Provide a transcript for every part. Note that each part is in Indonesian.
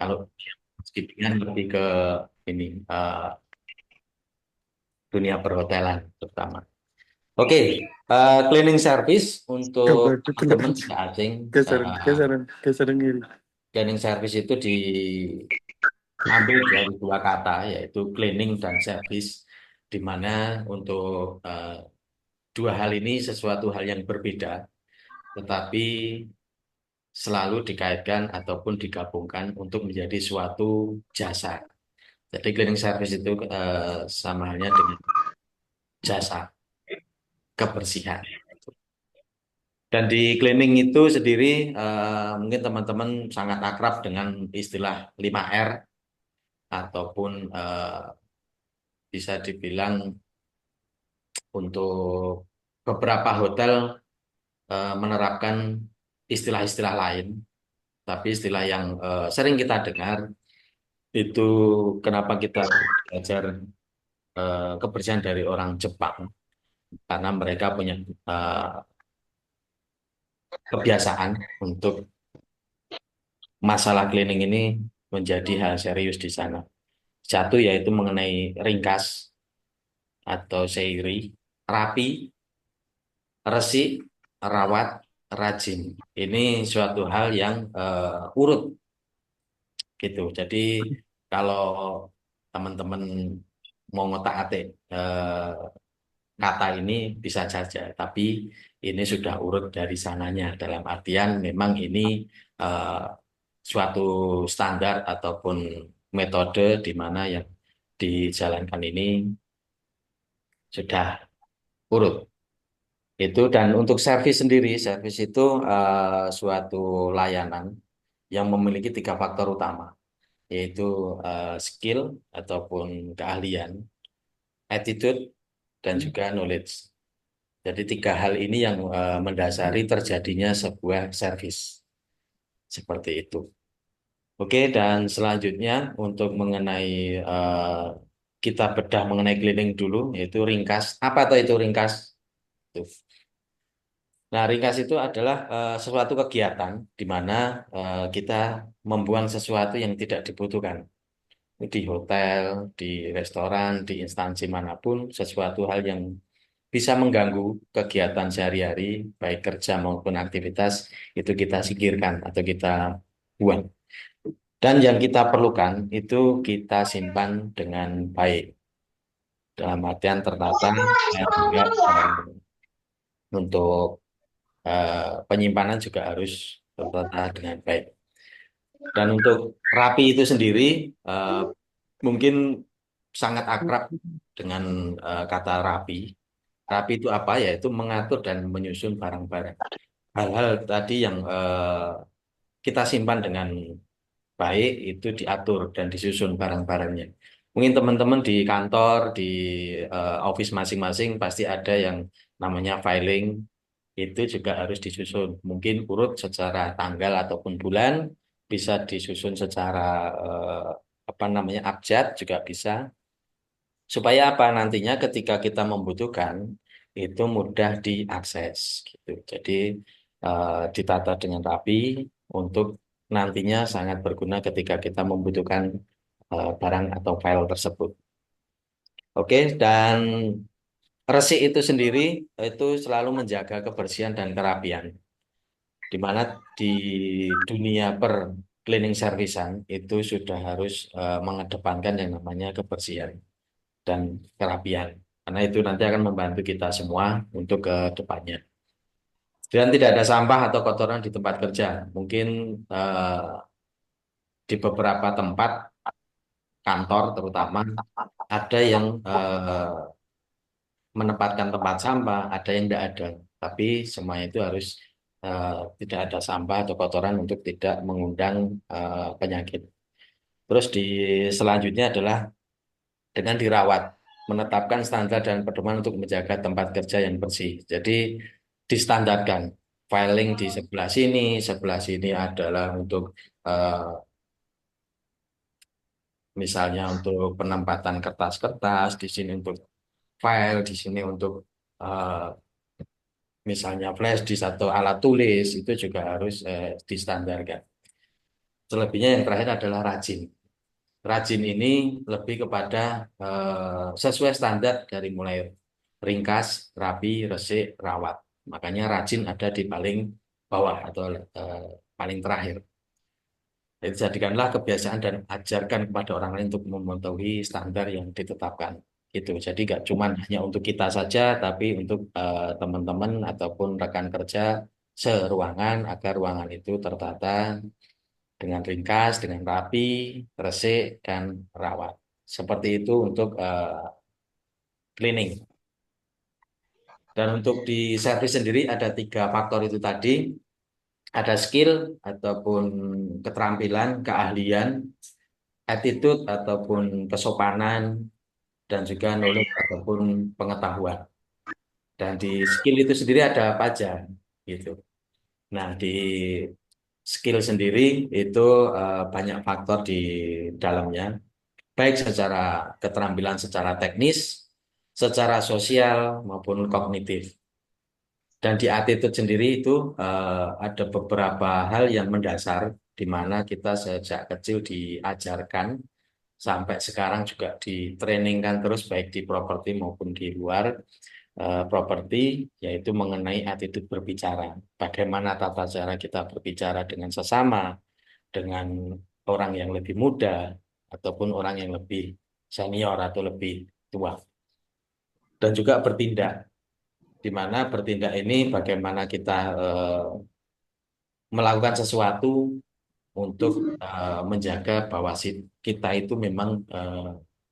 Kalau housekeeping lebih ke ini dunia perhotelan terutama. Oke, cleaning service Coba untuk itu kena teman-teman tidak asing. geseran, geseran, geseran kiri. Cleaning service itu diambil dari dua kata, yaitu cleaning dan service, di mana untuk dua hal ini sesuatu hal yang berbeda, tetapi selalu dikaitkan ataupun digabungkan untuk menjadi suatu jasa. Jadi cleaning service itu sama halnya dengan jasa kebersihan. Dan di cleaning itu sendiri mungkin teman-teman sangat akrab dengan istilah 5R ataupun bisa dibilang untuk beberapa hotel menerapkan istilah-istilah lain, tapi istilah yang sering kita dengar itu kenapa kita belajar kebersihan dari orang Jepang karena mereka punya eh, kebiasaan untuk masalah cleaning ini menjadi hal serius di sana. Satu yaitu mengenai ringkas atau seiri, rapi, resik, rawat, rajin. Ini suatu hal yang urut gitu. Jadi kalau teman-teman mau ngotak-atik kata ini bisa saja, tapi ini sudah urut dari sananya. Dalam artian memang ini eh, suatu standar ataupun metode di mana yang dijalankan ini sudah urut. Itu dan untuk servis itu suatu layanan yang memiliki tiga faktor utama, yaitu skill ataupun keahlian, attitude, dan juga knowledge. Jadi tiga hal ini yang mendasari terjadinya sebuah servis seperti itu. Oke, dan selanjutnya untuk mengenai kita bedah mengenai cleaning dulu, yaitu ringkas. Apa tuh itu ringkas? Tuh. Nah, ringkas itu adalah sesuatu kegiatan di mana kita membuang sesuatu yang tidak dibutuhkan. Di hotel, di restoran, di instansi manapun, sesuatu hal yang bisa mengganggu kegiatan sehari-hari, baik kerja maupun aktivitas, itu kita singkirkan atau kita buang. Dan yang kita perlukan itu kita simpan dengan baik, dalam artian tertata dan juga untuk penyimpanan juga harus tertata dengan baik. Dan untuk rapi itu sendiri eh, mungkin sangat akrab dengan kata rapi. Rapi itu apa? Yaitu mengatur dan menyusun barang-barang. Hal-hal tadi yang kita simpan dengan baik itu diatur dan disusun barang-barangnya. Mungkin teman-teman di kantor, di office masing-masing pasti ada yang namanya filing, itu juga harus disusun. Mungkin urut secara tanggal ataupun bulan, bisa disusun secara apa namanya abjad juga bisa. Supaya apa nantinya ketika kita membutuhkan itu mudah diakses gitu. Jadi ditata dengan rapi untuk nantinya sangat berguna ketika kita membutuhkan barang atau file tersebut. Oke, dan resik itu sendiri itu selalu menjaga kebersihan dan kerapian. Di mana di dunia per cleaning servisan itu sudah harus mengedepankan yang namanya kebersihan dan kerapian. Karena itu nanti akan membantu kita semua untuk ke depannya. Dan tidak ada sampah atau kotoran di tempat kerja. Mungkin di beberapa tempat kantor terutama ada yang menempatkan tempat sampah, ada yang tidak ada. Tapi semua itu harus eh, tidak ada sampah atau kotoran untuk tidak mengundang penyakit. Terus selanjutnya adalah dengan dirawat, menetapkan standar dan pedoman untuk menjaga tempat kerja yang bersih. Jadi distandarkan, filing di sebelah sini adalah untuk eh, misalnya untuk penempatan kertas-kertas, di sini untuk file, di sini untuk eh, misalnya flash disk atau alat tulis itu juga harus distandarkan. Selebihnya yang terakhir adalah rajin. Rajin ini lebih kepada sesuai standar dari mulai ringkas, rapi, resik, rawat. Makanya rajin ada di paling bawah atau paling terakhir. Jadi jadikanlah kebiasaan dan ajarkan kepada orang lain untuk mematuhi standar yang ditetapkan. Itu. Jadi nggak cuma hanya untuk kita saja, tapi untuk teman-teman ataupun rekan kerja seruangan agar ruangan itu tertata dengan ringkas, dengan rapi, resik, dan rawat. Seperti itu untuk cleaning. Dan untuk di servis sendiri ada 3 faktor itu tadi. Ada skill ataupun keterampilan, keahlian, attitude ataupun kesopanan, dan juga knowledge ataupun pengetahuan. Dan di skill itu sendiri ada apa aja gitu. Nah, di skill sendiri itu banyak faktor di dalamnya, baik secara keterampilan secara teknis, secara sosial maupun kognitif. Dan di attitude sendiri itu ada beberapa hal yang mendasar di mana kita sejak kecil diajarkan sampai sekarang juga ditrainingkan terus baik di properti maupun di luar properti, yaitu mengenai attitude berbicara. Bagaimana tata cara kita berbicara dengan sesama, dengan orang yang lebih muda ataupun orang yang lebih senior atau lebih tua. Dan juga bertindak, di mana bertindak ini bagaimana kita melakukan sesuatu untuk menjaga bahwa kita itu memang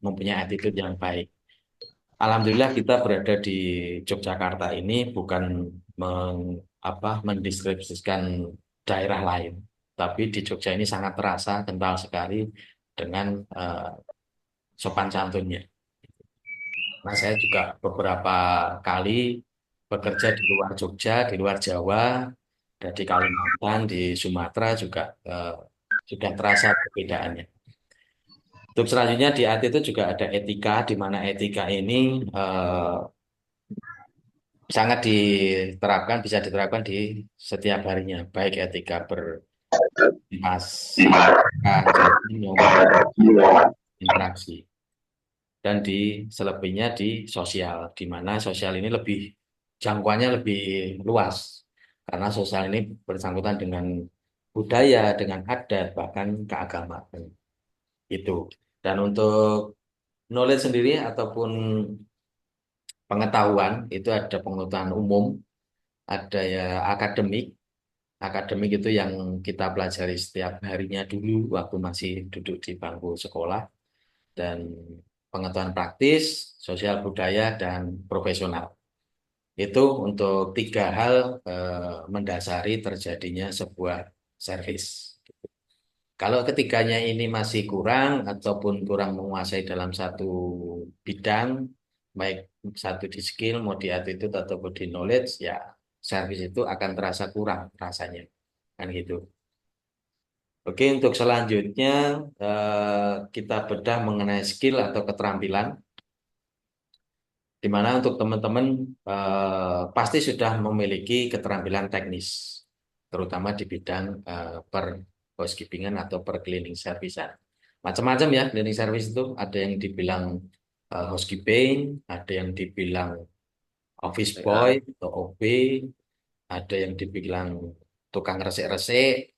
mempunyai attitude yang baik. Alhamdulillah kita berada di Yogyakarta ini bukan mendeskripsikan daerah lain, tapi di Jogja ini sangat terasa kental sekali dengan sopan santunnya. Nah, saya juga beberapa kali bekerja di luar Jogja, di luar Jawa, dan di Kalimantan, di Sumatera juga sudah terasa perbedaannya. Untuk selanjutnya di AT itu juga ada etika, di mana etika ini sangat diterapkan, bisa diterapkan di setiap harinya, baik etika berinteraksi maupun interaksi. Dan di selebihnya di sosial, di mana sosial ini lebih jangkauannya lebih luas, karena sosial ini bersangkutan dengan budaya, dengan adat, bahkan keagamaan itu. Dan untuk knowledge sendiri ataupun pengetahuan itu ada pengetahuan umum, ada ya akademik. Akademik itu yang kita pelajari setiap harinya dulu waktu masih duduk di bangku sekolah, dan pengetahuan praktis, sosial budaya, dan profesional. Itu untuk 3 hal mendasari terjadinya sebuah servis. Kalau ketiganya ini masih kurang ataupun kurang menguasai dalam satu bidang, baik satu di skill, mau di attitude ataupun di knowledge, ya servis itu akan terasa kurang rasanya. Kan gitu. Oke, untuk selanjutnya kita bedah mengenai skill atau keterampilan, di mana untuk teman-teman pasti sudah memiliki keterampilan teknis, terutama di bidang per housekeepingan atau per cleaning servicean. Macam-macam ya cleaning service itu, ada yang dibilang housekeeping, ada yang dibilang office boy atau OB, ada yang dibilang tukang resik-resik,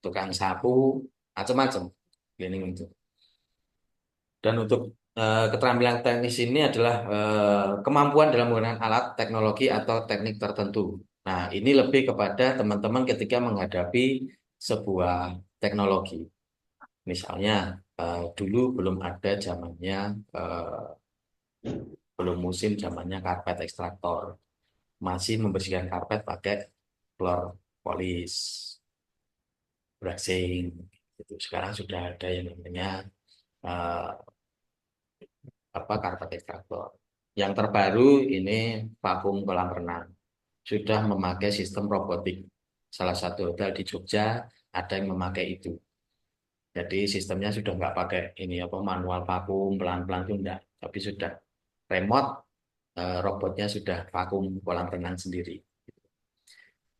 tukang sapu, macam-macam cleaning itu. Dan untuk keterampilan teknis ini adalah kemampuan dalam menggunakan alat, teknologi, atau teknik tertentu. Nah, ini lebih kepada teman-teman ketika menghadapi sebuah teknologi. Misalnya, dulu belum ada zamannya, belum musim zamannya karpet ekstraktor. Masih membersihkan karpet pakai floor polish, brushing. Gitu. Sekarang sudah ada yang namanya eh, karpet ekstraktor. Yang terbaru ini vakum kolam renang sudah memakai sistem robotik. Salah satu hotel di Jogja ada yang memakai itu. Jadi sistemnya sudah nggak pakai ini manual vakum pelan-pelan itu enggak, tapi sudah remote, robotnya sudah vakum kolam renang sendiri.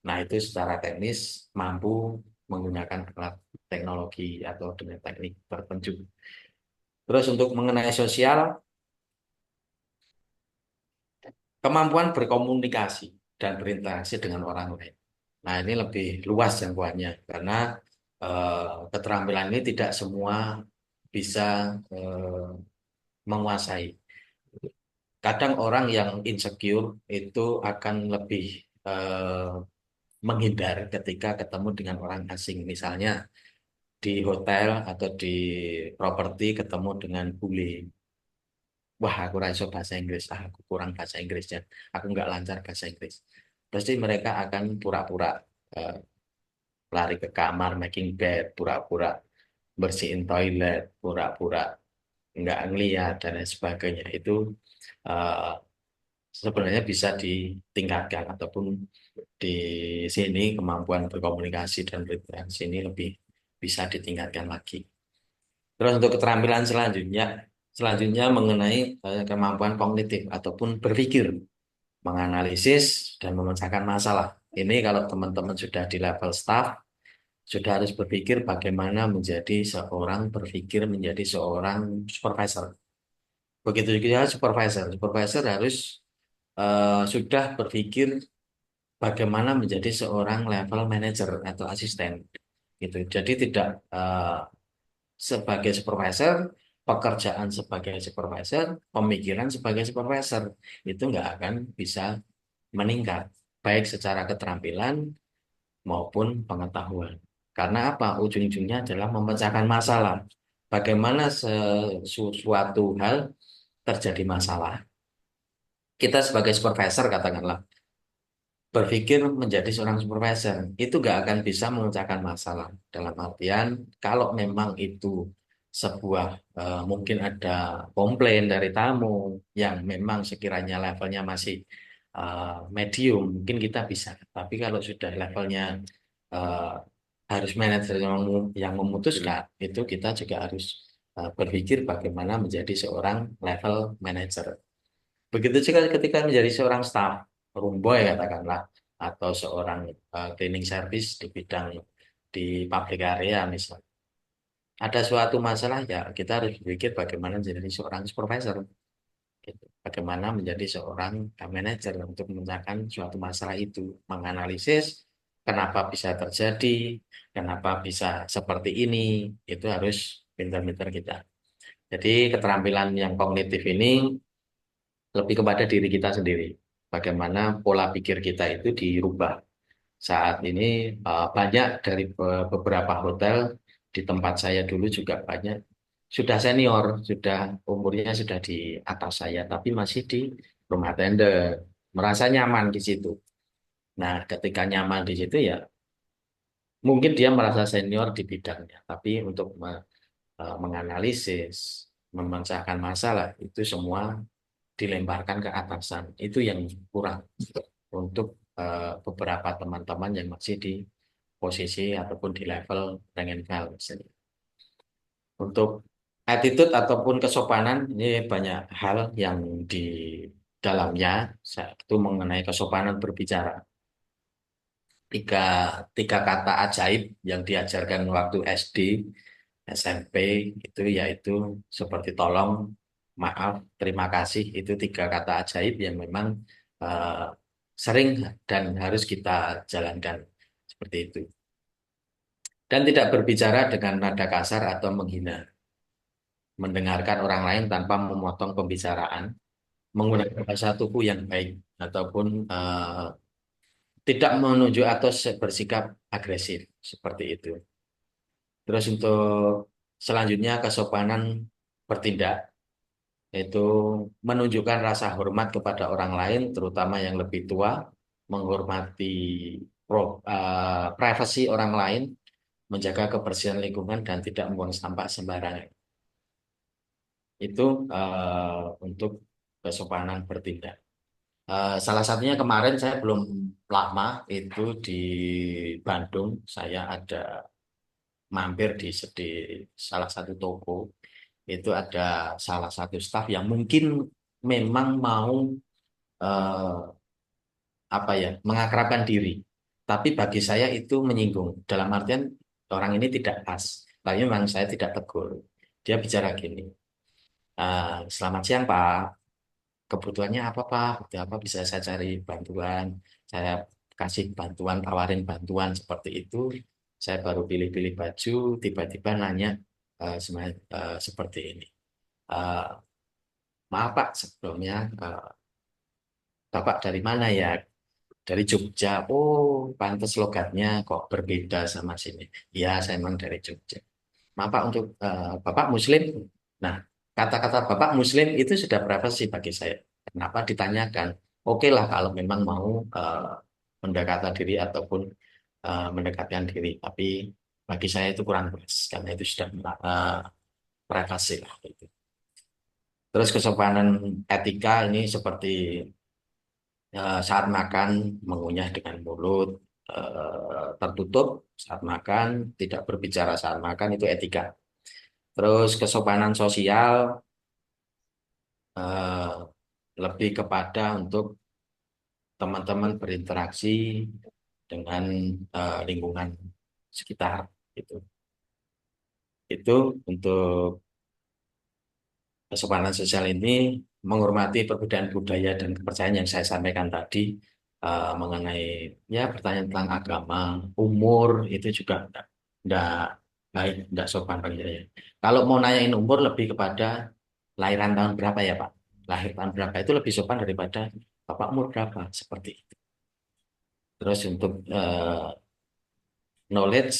Nah itu secara teknis mampu menggunakan alat teknologi atau dengan teknik tertentu. Terus untuk mengenai sosial, kemampuan berkomunikasi dan berinteraksi dengan orang lain. Nah, ini lebih luas jangkauannya karena keterampilan ini tidak semua bisa menguasai. Kadang orang yang insecure itu akan lebih eh, menghindar ketika ketemu dengan orang asing. Misalnya di hotel atau di properti ketemu dengan bule. Wah, aku rasa bahasa Inggris. Ah, aku kurang bahasa Inggrisnya. Aku nggak lancar bahasa Inggris. Pasti mereka akan pura-pura eh, lari ke kamar, making bed, pura-pura bersihin toilet, pura-pura nggak ngeliat dan lain sebagainya. Itu eh, sebenarnya bisa ditingkatkan ataupun di sini kemampuan berkomunikasi dan berinteraksi ini lebih bisa ditingkatkan lagi. Terus untuk keterampilan selanjutnya mengenai kemampuan kognitif ataupun berpikir, menganalisis dan memecahkan masalah. Ini kalau teman-teman sudah di level staff, sudah harus berpikir bagaimana menjadi seorang berpikir menjadi seorang supervisor. Begitu juga supervisor. Supervisor harus sudah berpikir bagaimana menjadi seorang level manager atau asisten gitu. Jadi tidak sebagai supervisor, pekerjaan sebagai supervisor, pemikiran sebagai supervisor itu nggak akan bisa meningkat baik secara keterampilan maupun pengetahuan. Karena apa? Ujung-ujungnya adalah memecahkan masalah. Bagaimana sesuatu hal terjadi masalah. Kita sebagai supervisor katakanlah berpikir menjadi seorang supervisor itu gak akan bisa memecahkan masalah dalam artian kalau memang itu sebuah mungkin ada komplain dari tamu yang memang sekiranya levelnya masih medium mungkin kita bisa tapi kalau sudah levelnya eh, harus manajer yang memutuskan itu kita juga harus berpikir bagaimana menjadi seorang level manager. Begitu juga ketika menjadi seorang staff, room boy katakanlah, atau seorang cleaning service di bidang di public area misalnya. Ada suatu masalah ya kita harus berpikir bagaimana menjadi seorang supervisor, gitu. Bagaimana menjadi seorang manajer untuk memecahkan suatu masalah itu, menganalisis kenapa bisa terjadi, kenapa bisa seperti ini, itu harus pintar-pintar kita. Jadi keterampilan yang kognitif ini lebih kepada diri kita sendiri. Bagaimana pola pikir kita itu dirubah. Saat ini banyak dari beberapa hotel di tempat saya dulu juga banyak sudah senior, sudah umurnya sudah di atas saya, tapi masih di rumah tenda, merasa nyaman di situ. Nah, ketika nyaman di situ ya mungkin dia merasa senior di bidangnya, tapi untuk menganalisis, memecahkan masalah itu semua dilemparkan ke atasan. Itu yang kurang untuk beberapa teman-teman yang masih di posisi ataupun di level rank and file misalnya. Untuk attitude ataupun kesopanan ini banyak hal yang di dalamnya itu mengenai kesopanan berbicara. Tiga, tiga kata ajaib yang diajarkan waktu SD, SMP itu yaitu seperti tolong, maaf, terima kasih itu tiga kata ajaib yang memang eh, sering dan harus kita jalankan seperti itu. Dan tidak berbicara dengan nada kasar atau menghina, mendengarkan orang lain tanpa memotong pembicaraan, menggunakan bahasa tubuh yang baik ataupun tidak menunjuk atau bersikap agresif seperti itu. Terus untuk selanjutnya kesopanan bertindak yaitu menunjukkan rasa hormat kepada orang lain, terutama yang lebih tua, menghormati privasi orang lain, menjaga kebersihan lingkungan dan tidak membuang sampah sembarangan. Itu untuk kesopanan bertindak. Salah satunya kemarin saya belum lama itu di Bandung, saya ada mampir di salah satu toko itu ada salah satu staf yang mungkin memang mau eh, apa ya mengakrabkan diri. Tapi bagi saya itu menyinggung. Dalam artian orang ini tidak pas. Tapi memang saya tidak tegur. Dia bicara gini, selamat siang Pak, kebutuhannya apa Pak? Butuh apa bisa saya cari bantuan? Saya kasih bantuan, tawarin bantuan seperti itu. Saya baru pilih-pilih baju, tiba-tiba nanya seperti ini. "Eh, maaf Pak, sebelumnya Bapak dari mana ya? Dari Jogja. Oh, pantas logatnya kok berbeda sama sini. Ya, saya memang dari Jogja. Maaf Pak, untuk Bapak Muslim. Nah, kata-kata Bapak Muslim itu sudah berapa sih bagi saya? Kenapa ditanyakan? Oke lah kalau memang mau mendekatkan diri ataupun mendekatkan diri. Tapi bagi saya itu kurang pas karena itu sudah privasi lah. Gitu. Terus kesopanan etika ini seperti saat makan mengunyah dengan mulut tertutup saat makan, tidak berbicara saat makan itu etika. Terus kesopanan sosial eh, lebih kepada untuk teman-teman berinteraksi dengan lingkungan sekitar gitu. Itu untuk kesopanan sosial ini menghormati perbedaan budaya dan kepercayaan yang saya sampaikan tadi mengenai ya pertanyaan tentang agama, umur itu juga enggak baik, enggak sopan bagi saya. Kalau mau nanyain umur lebih kepada lahiran tahun berapa ya Pak? Lahir tahun berapa itu lebih sopan daripada Bapak umur berapa seperti itu. Terus untuk knowledge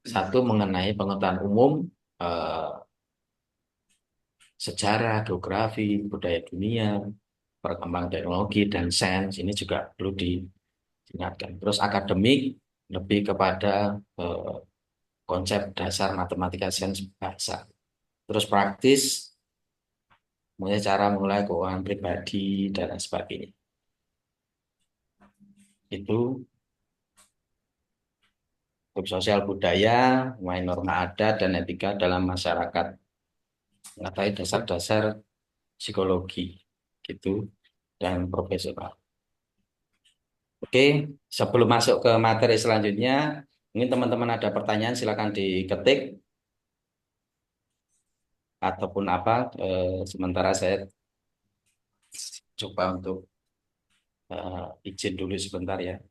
satu mengenai pengetahuan umum eh, sejarah, geografi, budaya dunia, perkembangan teknologi dan sains ini juga perlu diingatkan. Terus akademik lebih kepada konsep dasar matematika sains bahasa. Terus praktis, mulai cara mulai keuangan pribadi dan lain sebagainya. Itu untuk sosial budaya, mulai norma adat dan etika dalam masyarakat, mengetahui dasar-dasar psikologi gitu dan profesional. Oke, sebelum masuk ke materi selanjutnya, mungkin teman-teman ada pertanyaan silakan diketik ataupun apa. Sementara saya coba untuk izin dulu sebentar ya.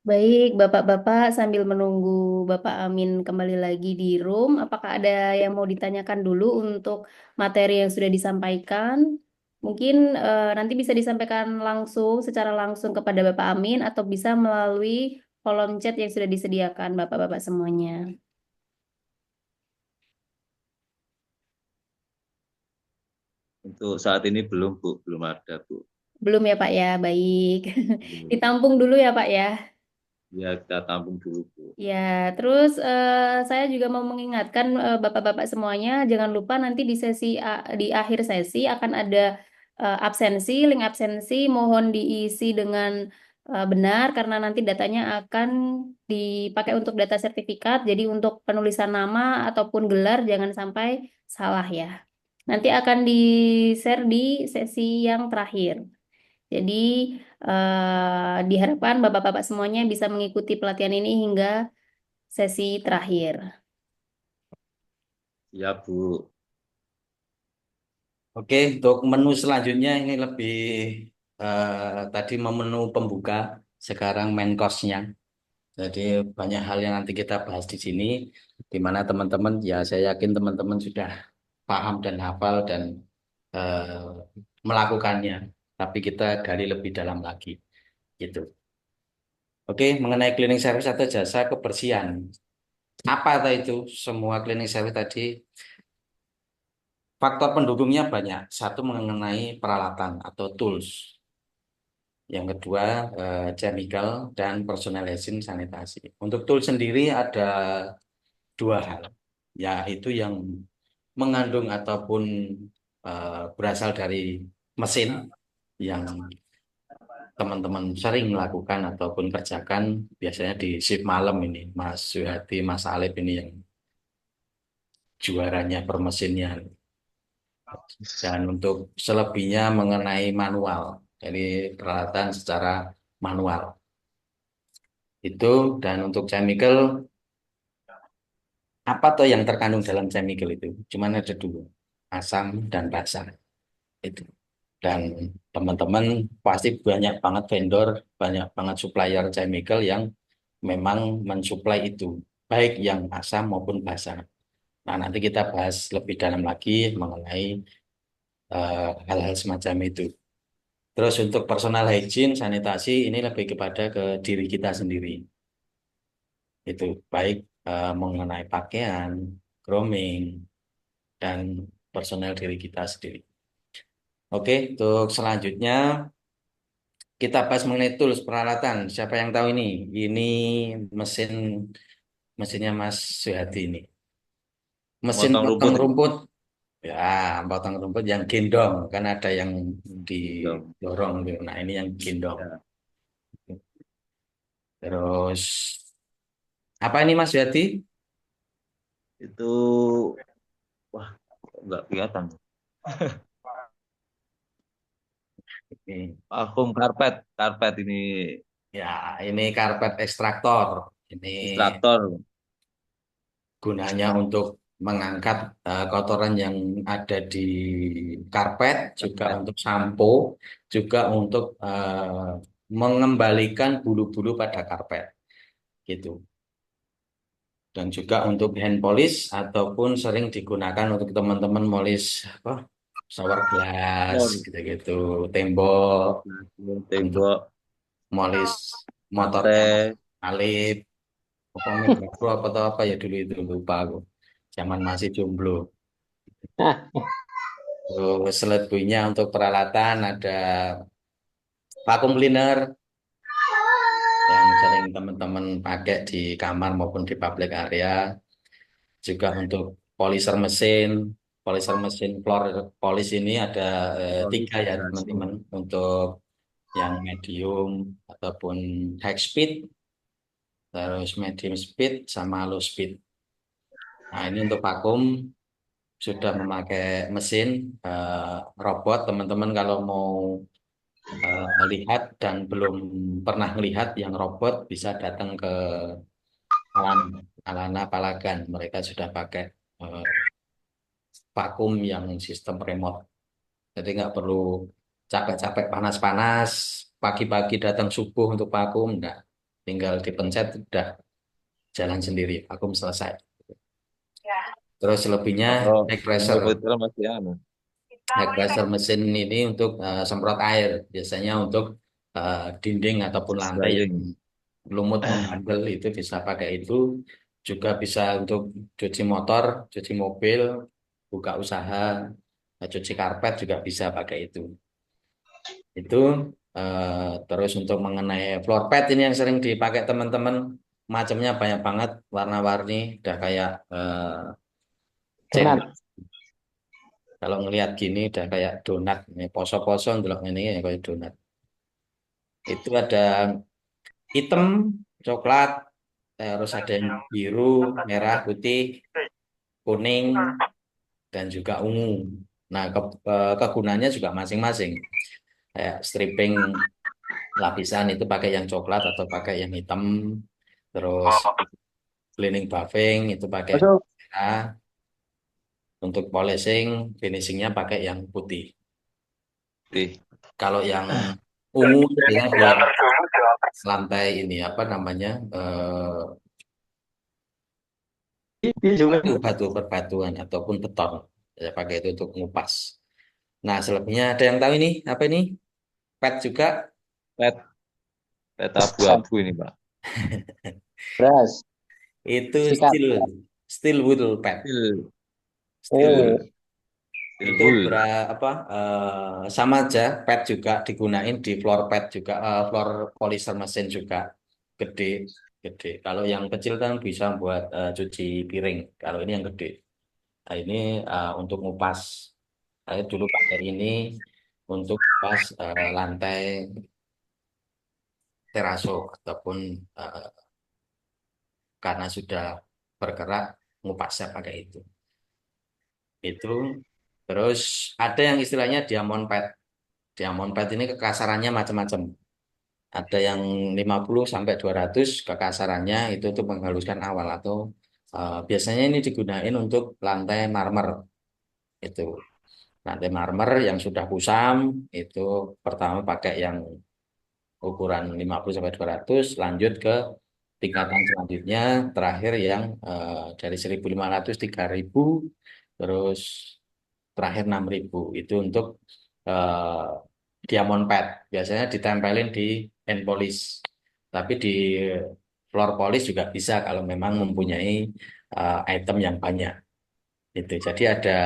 Baik, Bapak-Bapak, sambil menunggu Bapak Amin kembali lagi di room, apakah ada yang mau ditanyakan dulu untuk materi yang sudah disampaikan? Mungkin nanti bisa disampaikan langsung, secara langsung kepada Bapak Amin, atau bisa melalui kolom chat yang sudah disediakan Bapak-Bapak semuanya. Untuk saat ini belum, Bu. Belum ada, Bu. Belum ya Pak ya, baik. Belum. Ditampung dulu ya Pak ya. Ya, kita tampung dulu, Bu. Ya, terus saya juga mau mengingatkan bapak-bapak semuanya, jangan lupa nanti di di akhir sesi akan ada absensi, link absensi, mohon diisi dengan benar karena nanti datanya akan dipakai untuk data sertifikat. Jadi untuk penulisan nama ataupun gelar jangan sampai salah ya. Nanti akan di-share di sesi yang terakhir. Jadi diharapkan bapak-bapak semuanya bisa mengikuti pelatihan ini hingga sesi terakhir. Ya, Bu. Oke, untuk menu selanjutnya ini lebih tadi menu pembuka, sekarang main course-nya. Jadi banyak hal yang nanti kita bahas di sini, di mana teman-teman, ya saya yakin teman-teman sudah paham dan hafal dan eh, melakukannya. Tapi kita gali lebih dalam lagi, gitu. Oke, mengenai cleaning service atau jasa kebersihan, apa itu semua cleaning service tadi? Faktor pendukungnya banyak. Satu mengenai peralatan atau tools. Yang kedua, chemical dan personal hygiene sanitasi. Untuk tools sendiri ada dua hal, yaitu yang mengandung ataupun berasal dari mesin yang teman-teman sering melakukan ataupun kerjakan biasanya di shift malam ini, Mas Suhadi, Mas Alif ini yang juaranya per mesinnya. Dan untuk selebihnya mengenai manual, jadi peralatan secara manual itu. Dan untuk chemical, apa tuh yang terkandung dalam chemical itu? Cuman ada dua, asam dan basa itu. Dan teman-teman pasti banyak banget vendor, banyak banget supplier chemical yang memang mensuplai itu, baik yang asam maupun basa. Nah, nanti kita bahas lebih dalam lagi mengenai hal-hal semacam itu. Terus untuk personal hygiene, sanitasi ini lebih kepada ke diri kita sendiri. Itu baik mengenai pakaian, grooming, dan personal diri kita sendiri. Oke, untuk selanjutnya kita bahas mengenai tools peralatan. Siapa yang tahu ini? Ini mesin mesinnya Mas Suhadi ini. Mesin Motong potong rumput ini. rumput. Ya, potong rumput yang gendong. Kan ada yang Dong. didorong gitu. Nah, ini yang gendong. Ya. Terus apa ini Mas Suhadi? Itu wah kok nggak kelihatan. Ini. Vakum karpet, karpet ini Ya, ini karpet ekstraktor. Ini ekstraktor. gunanya untuk mengangkat kotoran yang ada di karpet, juga Karpet. untuk sampo, juga untuk mengembalikan bulu-bulu pada karpet, gitu. Dan juga untuk hand polish ataupun sering digunakan untuk teman-teman molis apa, shower glass, Mor, gitu-gitu, tembok, untuk tembok, molis motornya, lantai. alip, pokoknya Pro apa atau apa ya dulu itu lupa aku. Zaman masih jomblo. Terus selebihnya untuk peralatan ada vacuum cleaner yang sering teman-teman pakai di kamar maupun di public area. Juga untuk polisher mesin. Polisher mesin floor polish ini ada tiga ya teman-teman. Untuk yang medium ataupun high speed, terus medium speed sama low speed. Nah, ini untuk vakum sudah memakai mesin robot. Teman-teman kalau mau lihat dan belum pernah melihat yang robot bisa datang ke Alana, Alana Palagan. Mereka sudah pakai eh, vakum yang sistem remote. Jadi nggak perlu capek-capek panas-panas pagi-pagi datang subuh untuk vakum. Nggak. Tinggal dipencet udah jalan sendiri. Vakum selesai. Terus selebihnya Kalau high yang pressure. komputer masih anu. High pressure mesin ini untuk semprot air. Biasanya untuk dinding ataupun lantai yang Spraying. lumut membandel itu bisa pakai itu. Juga bisa untuk cuci motor, cuci mobil, buka usaha, cuci karpet juga bisa pakai itu. Itu terus untuk mengenai floor pad ini yang sering dipakai teman-teman, macamnya banyak banget, warna-warni, udah kayak cendol. Donat. Kalau ngelihat gini udah kayak donat, ini poso-poso ndelok ini ya kayak donat. Itu ada hitam, coklat, terus ada yang biru, merah, putih, kuning, dan juga ungu. Nah, kegunaannya juga masing-masing. Kayak stripping lapisan itu pakai yang coklat atau pakai yang hitam. Terus cleaning buffing itu pakai yang Masuk. merah. Untuk polishing, finishingnya pakai yang putih. Ih, Kalau yang ungu itu biasanya buat lantai ini apa namanya Ini juga. batu perbatuan ataupun beton. Saya pakai itu untuk ngupas. Nah, selebihnya ada yang tahu ini apa ini? Pet juga. pet, pet abu-abu ini, Pak. Beras. Itu Sikat. steel wool pad. Steel, Steel wool. Oh. steel, steel Itu wool. apa sama aja pad juga digunain di floor pad juga floor polisher mesin juga gede gede. Kalau yang kecil kan bisa buat cuci piring. Kalau ini yang gede. Nah, ini untuk ngupas. Saya dulu pakai ini untuk pas lantai teraso ataupun eh, karena sudah bergerak ngupasnya pakai itu. itu. Terus ada yang istilahnya diamond pad. Diamond pad ini kekasarannya macam-macam. Ada yang 50 sampai 200 kekasarannya itu untuk menghaluskan awal atau biasanya ini digunain untuk lantai marmer itu. Lantai marmer yang sudah kusam itu pertama pakai yang ukuran 50 sampai 200, lanjut ke tingkatan selanjutnya terakhir yang dari 1.500 3.000, terus terakhir 6.000 itu untuk eh, diamond pad. Biasanya ditempelin di hand polish. Tapi di floor polish juga bisa kalau memang mempunyai item yang banyak. Itu. Jadi ada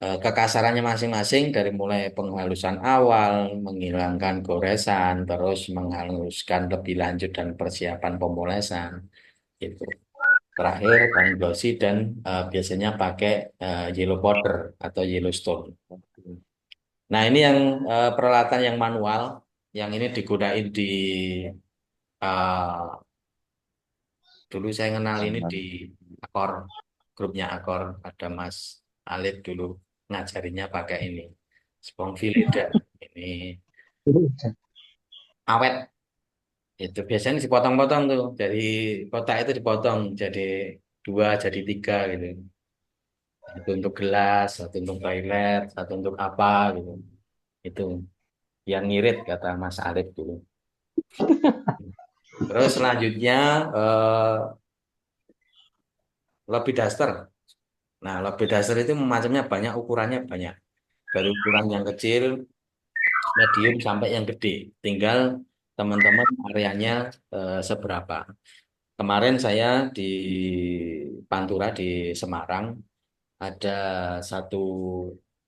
kekasarannya masing-masing dari mulai penghalusan awal, menghilangkan goresan, terus menghaluskan lebih lanjut dan persiapan pemolesan. Gitu. Terakhir paling glossy dan biasanya pakai yellow powder atau yellow stone. Nah, ini yang peralatan yang manual, yang ini digunain di eh, dulu saya kenal ini di Akor, grupnya Akor, ada Mas Alif dulu ngajarinya pakai ini, spong dan ini awet. Itu biasanya dipotong-potong tuh, dari kotak itu dipotong jadi dua, jadi tiga gitu. Satu untuk gelas, satu untuk toilet, satu untuk apa gitu. Itu yang ngirit kata Mas Alif dulu. Terus selanjutnya eh, lobby duster. Nah, lobby duster itu macamnya banyak, ukurannya banyak. Dari ukuran yang kecil, medium sampai yang gede. Tinggal teman-teman areanya seberapa. Kemarin saya di Pantura di Semarang ada satu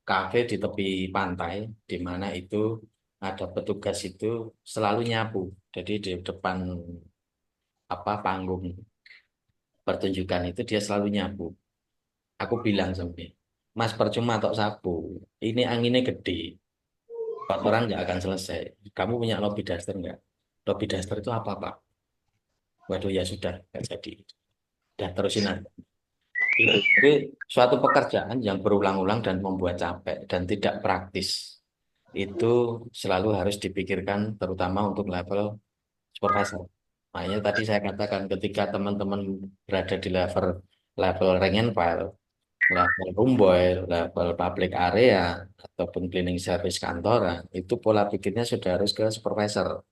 kafe di tepi pantai di mana itu ada petugas itu selalu nyapu. Jadi di depan panggung pertunjukan itu dia selalu nyapu. Aku bilang sama dia, Mas percuma tok sapu. Ini anginnya gede. Kotoran nggak akan selesai. Kamu punya lobby duster nggak? Lobby duster itu apa, Pak? Waduh ya sudah, nggak jadi. Udah terusin aja. Itu suatu pekerjaan yang berulang-ulang dan membuat capek dan tidak praktis. Itu selalu harus dipikirkan terutama untuk level supervisor. Makanya tadi saya katakan ketika teman-teman berada di level level rank and file, level room boy, level public area, ataupun cleaning service kantoran, itu pola pikirnya sudah harus ke supervisor.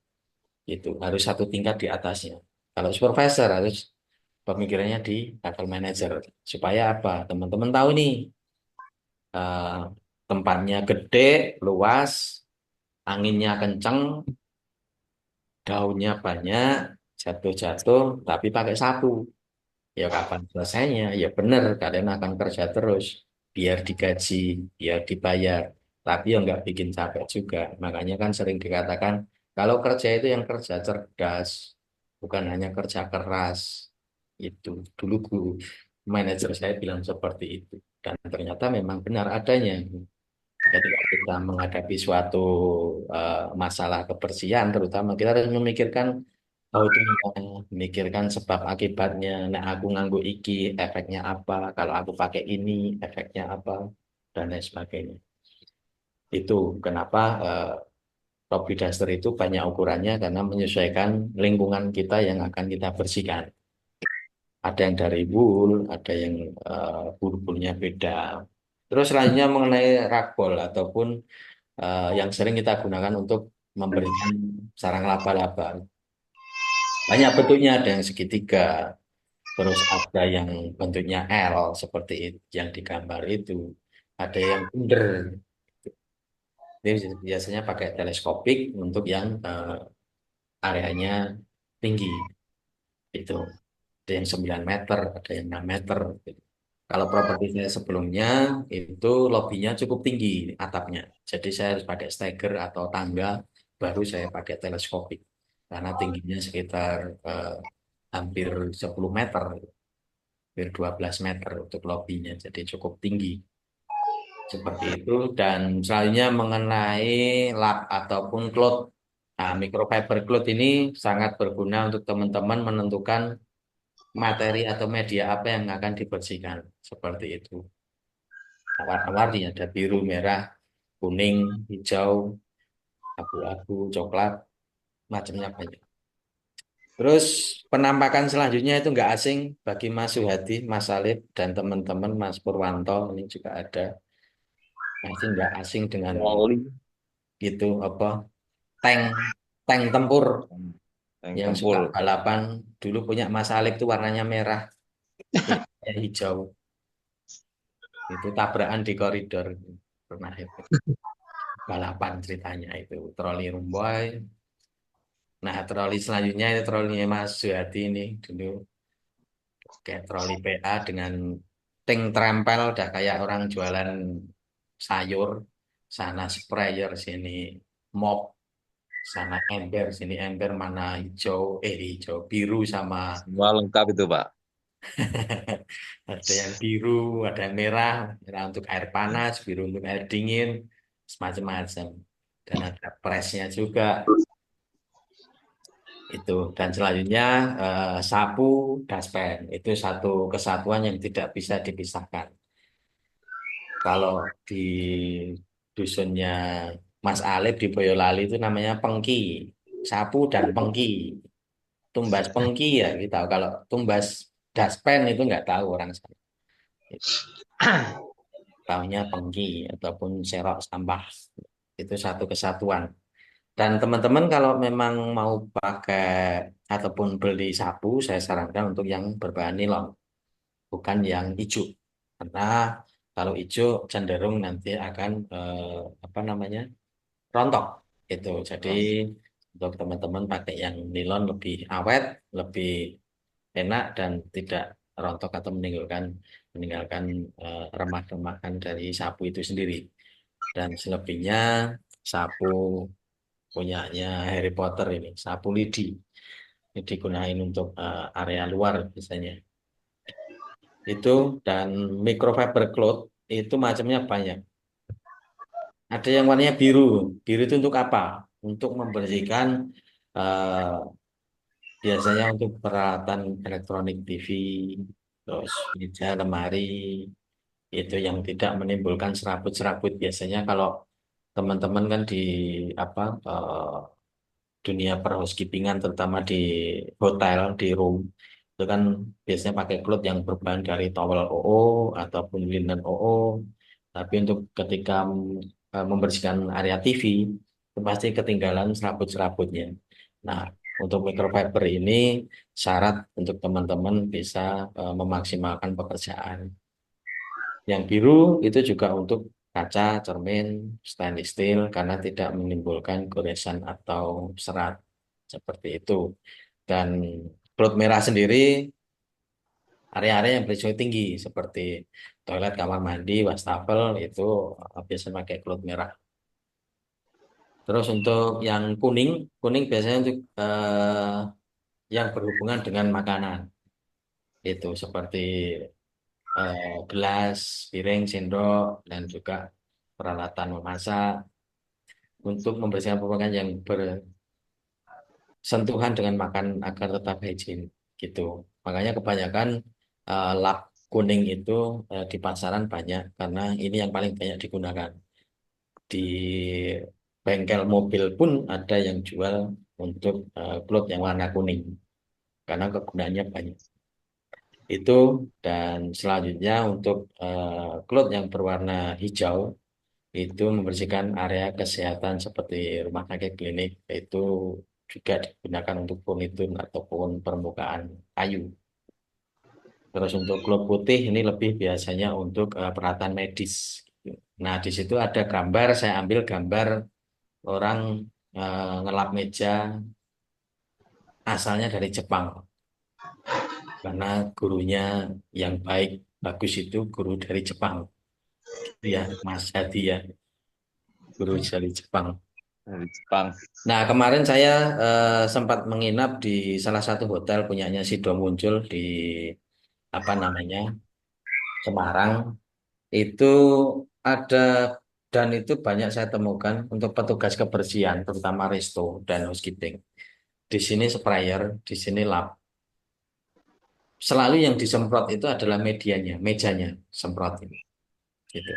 Itu harus satu tingkat di atasnya. Kalau supervisor harus pemikirannya di level manager. Supaya apa? Teman-teman tahu nih, eh, tempatnya gede, luas, anginnya kenceng, daunnya banyak, jatuh-jatuh, tapi pakai sapu. Ya kapan selesainya? Ya benar, kalian akan kerja terus. Biar digaji, biar dibayar. Tapi ya nggak bikin capek juga. Makanya kan sering dikatakan, kalau kerja itu yang kerja cerdas, bukan hanya kerja keras. Itu dulu guru manajer saya bilang seperti itu. Dan ternyata memang benar adanya. Ketika kita menghadapi suatu masalah kebersihan, terutama kita harus memikirkan oh itu memikirkan sebab akibatnya. Nah, aku nganggo iki, efeknya apa? Kalau aku pakai ini, efeknya apa? Dan lain sebagainya. Itu kenapa Lobby Duster itu banyak ukurannya karena menyesuaikan lingkungan kita yang akan kita bersihkan. Ada yang dari wool, ada yang bulu-bulunya beda. Terus selanjutnya mengenai rakbol ataupun yang sering kita gunakan untuk memberikan sarang laba-laba. Banyak bentuknya, ada yang segitiga, terus ada yang bentuknya L seperti yang digambar itu, ada yang bunder. Ini biasanya pakai teleskopik untuk yang areanya tinggi itu. Ada yang 9 meter, ada yang 6 meter. Kalau properti saya sebelumnya itu lobbynya cukup tinggi atapnya. Jadi saya harus pakai stagger atau tangga, baru saya pakai teleskopik. Karena tingginya sekitar hampir 10 meter, hampir 12 meter untuk lobbynya. Jadi cukup tinggi. Seperti itu. Dan selanjutnya mengenai lap ataupun cloth. Nah, microfiber cloth ini sangat berguna untuk teman-teman menentukan materi atau media apa yang akan dibersihkan. Seperti itu. warna-warni, ada biru, merah, kuning, hijau, abu-abu, coklat, macamnya banyak. Terus penampakan selanjutnya itu nggak asing bagi Mas Suhadi, Mas Alif, dan teman-teman Mas Purwanto ini juga ada. Pasti nggak asing dengan Oli, gitu apa tank tank tempur tank yang suka tempur. balapan. Dulu punya Mas Alif tuh warnanya merah, punya hijau. Itu tabrakan di koridor pernah itu. Balapan ceritanya itu troli Rumboy. Nah troli selanjutnya itu trolinya Mas Suhadi ini dulu kayak troli PA dengan ting trempel udah kayak orang jualan sayur, sana sprayer sini mop, sana ember sini ember, mana hijau hijau biru sama Semua lengkap itu, Pak. ada yang biru, ada yang merah, merah untuk air panas, biru untuk air dingin, semacam-macam. Dan ada presnya juga itu. Dan selanjutnya sapu daspen itu satu kesatuan yang tidak bisa dipisahkan. Kalau di dusunnya Mas Alif di Boyolali itu namanya pengki, sapu dan pengki. Tumbas pengki ya kita tahu. Kalau tumbas daspen itu nggak tahu orang sana. Tahunya pengki ataupun serok sampah. Itu satu kesatuan. Dan teman-teman kalau memang mau pakai ataupun beli sapu, saya sarankan untuk yang berbahan nilon, bukan yang hijau. Karena kalau hijau cenderung nanti akan apa namanya rontok. Itu. Jadi untuk teman-teman pakai yang nilon lebih awet, lebih enak dan tidak rontok atau meninggalkan remah-remahan dari sapu itu sendiri. Dan selebihnya sapu punyanya Harry Potter ini, sapu lidi. Ini digunakan untuk area luar biasanya. Itu dan microfiber cloth itu macamnya banyak. Ada yang warnanya biru. Biru itu untuk apa? Untuk membersihkan eh, biasanya untuk peralatan elektronik TV, terus meja, lemari, itu yang tidak menimbulkan serabut-serabut. Biasanya kalau teman-teman kan di apa dunia perhousekeepingan terutama di hotel, di room, itu kan biasanya pakai cloth yang berbahan dari towel OO ataupun linen OO. Tapi untuk ketika membersihkan area TV, itu pasti ketinggalan serabut-serabutnya. Nah, untuk microfiber ini syarat untuk teman-teman bisa memaksimalkan pekerjaan. Yang biru itu juga untuk kaca, cermin, stainless steel karena tidak menimbulkan goresan atau serat seperti itu. Dan perut merah sendiri area-area yang berisiko tinggi seperti toilet, kamar mandi, wastafel itu biasanya pakai perut merah. Terus untuk yang kuning, kuning biasanya untuk yang berhubungan dengan makanan. Itu seperti gelas, piring, sendok, dan juga peralatan memasak untuk membersihkan permukaan yang bersentuhan dengan makan agar tetap hygiene gitu. Makanya kebanyakan lap kuning itu di pasaran banyak karena ini yang paling banyak digunakan. Di bengkel mobil pun ada yang jual untuk cloth yang warna kuning karena kegunaannya banyak. Itu dan selanjutnya untuk cloth yang berwarna hijau itu membersihkan area kesehatan seperti rumah sakit klinik itu juga digunakan untuk furnitur ataupun permukaan kayu. Terus untuk glove putih ini lebih biasanya untuk peralatan medis. Nah, di situ ada gambar, saya ambil gambar orang ngelap meja asalnya dari Jepang. Karena gurunya yang baik, bagus itu guru dari Jepang. Ya, Mas Hadi ya, guru dari Jepang. Dari Jepang. Nah, kemarin saya sempat menginap di salah satu hotel punyanya Sido Muncul di apa namanya Semarang. Itu ada dan itu banyak saya temukan untuk petugas kebersihan, terutama resto dan housekeeping. Di sini sprayer, di sini lap. Selalu yang disemprot itu adalah medianya, mejanya semprot ini. gitu.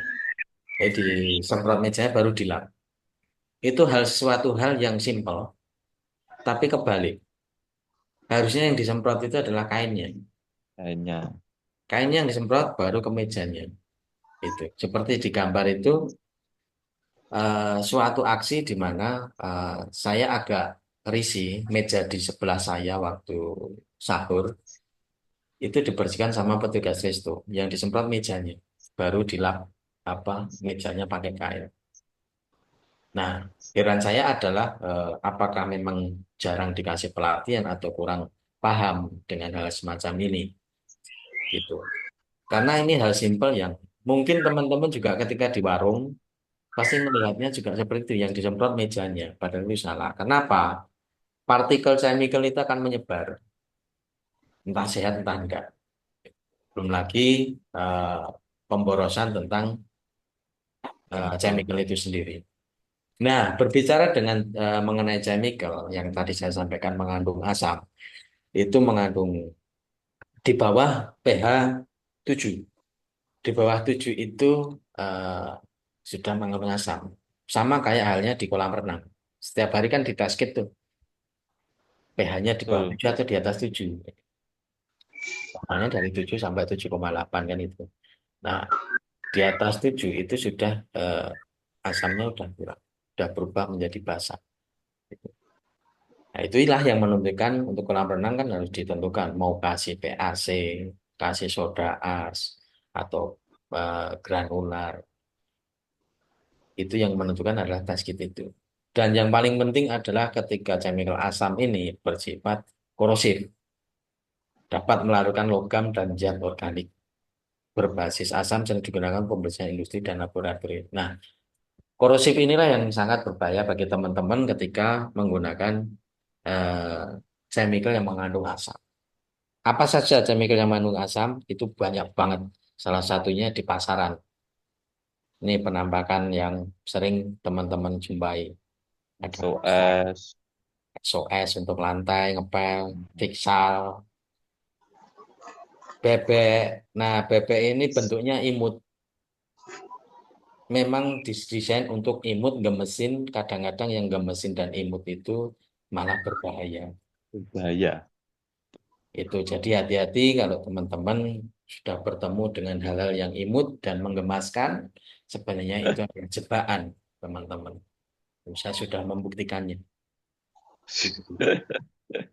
Jadi disemprot mejanya baru dilap. Itu suatu hal yang simpel, tapi kebalik. Harusnya yang disemprot itu adalah kainnya. Kayaknya. Kainnya yang disemprot baru ke mejanya. Itu seperti di gambar itu suatu aksi di mana eh, saya agak risih meja di sebelah saya waktu sahur itu dibersihkan sama petugas resto yang disemprot mejanya baru dilap apa mejanya pakai kain. Nah, heran saya adalah apakah memang jarang dikasih pelatihan atau kurang paham dengan hal semacam ini gitu. Karena ini hal simpel yang mungkin teman-teman juga ketika di warung pasti melihatnya juga seperti itu yang disemprot mejanya padahal itu salah. Kenapa? Partikel chemical itu akan menyebar entah sehat entah enggak. Belum lagi eh, pemborosan tentang Chemical. chemical itu sendiri. Nah, berbicara dengan mengenai chemical yang tadi saya sampaikan mengandung asam, itu mengandung di bawah pH 7. Di bawah 7 itu eh, sudah mengandung asam. Sama kayak halnya di kolam renang. Setiap hari kan di basket tuh, pH-nya di bawah Betul. 7 atau di atas 7. Normalnya dari 7 sampai 7,8 kan itu. Nah, di atas 7 itu sudah asamnya udah kurang, udah berubah menjadi basa. Nah, itulah yang menentukan untuk kolam renang kan harus ditentukan mau kasih PAC, kasih soda as, atau granular. Itu yang menentukan adalah tes kit itu. Dan yang paling penting adalah ketika chemical asam ini bersifat korosif, dapat melarutkan logam dan zat organik berbasis asam sering digunakan pembersihan industri dan laboratorium. Nah, korosif inilah yang sangat berbahaya bagi teman-teman ketika menggunakan eh, chemical yang mengandung asam. Apa saja chemical yang mengandung asam? Itu banyak banget. Salah satunya di pasaran. Ini penampakan yang sering teman-teman jumpai. Ada SOS. SOS untuk lantai, ngepel, Fixal, bebek. Nah, bebek ini bentuknya imut. Memang didesain untuk imut, gemesin. Kadang-kadang yang gemesin dan imut itu malah berbahaya. Bahaya. Itu jadi hati-hati kalau teman-teman sudah bertemu dengan hal-hal yang imut dan menggemaskan, sebenarnya itu adalah jebakan, teman-teman. Saya sudah membuktikannya.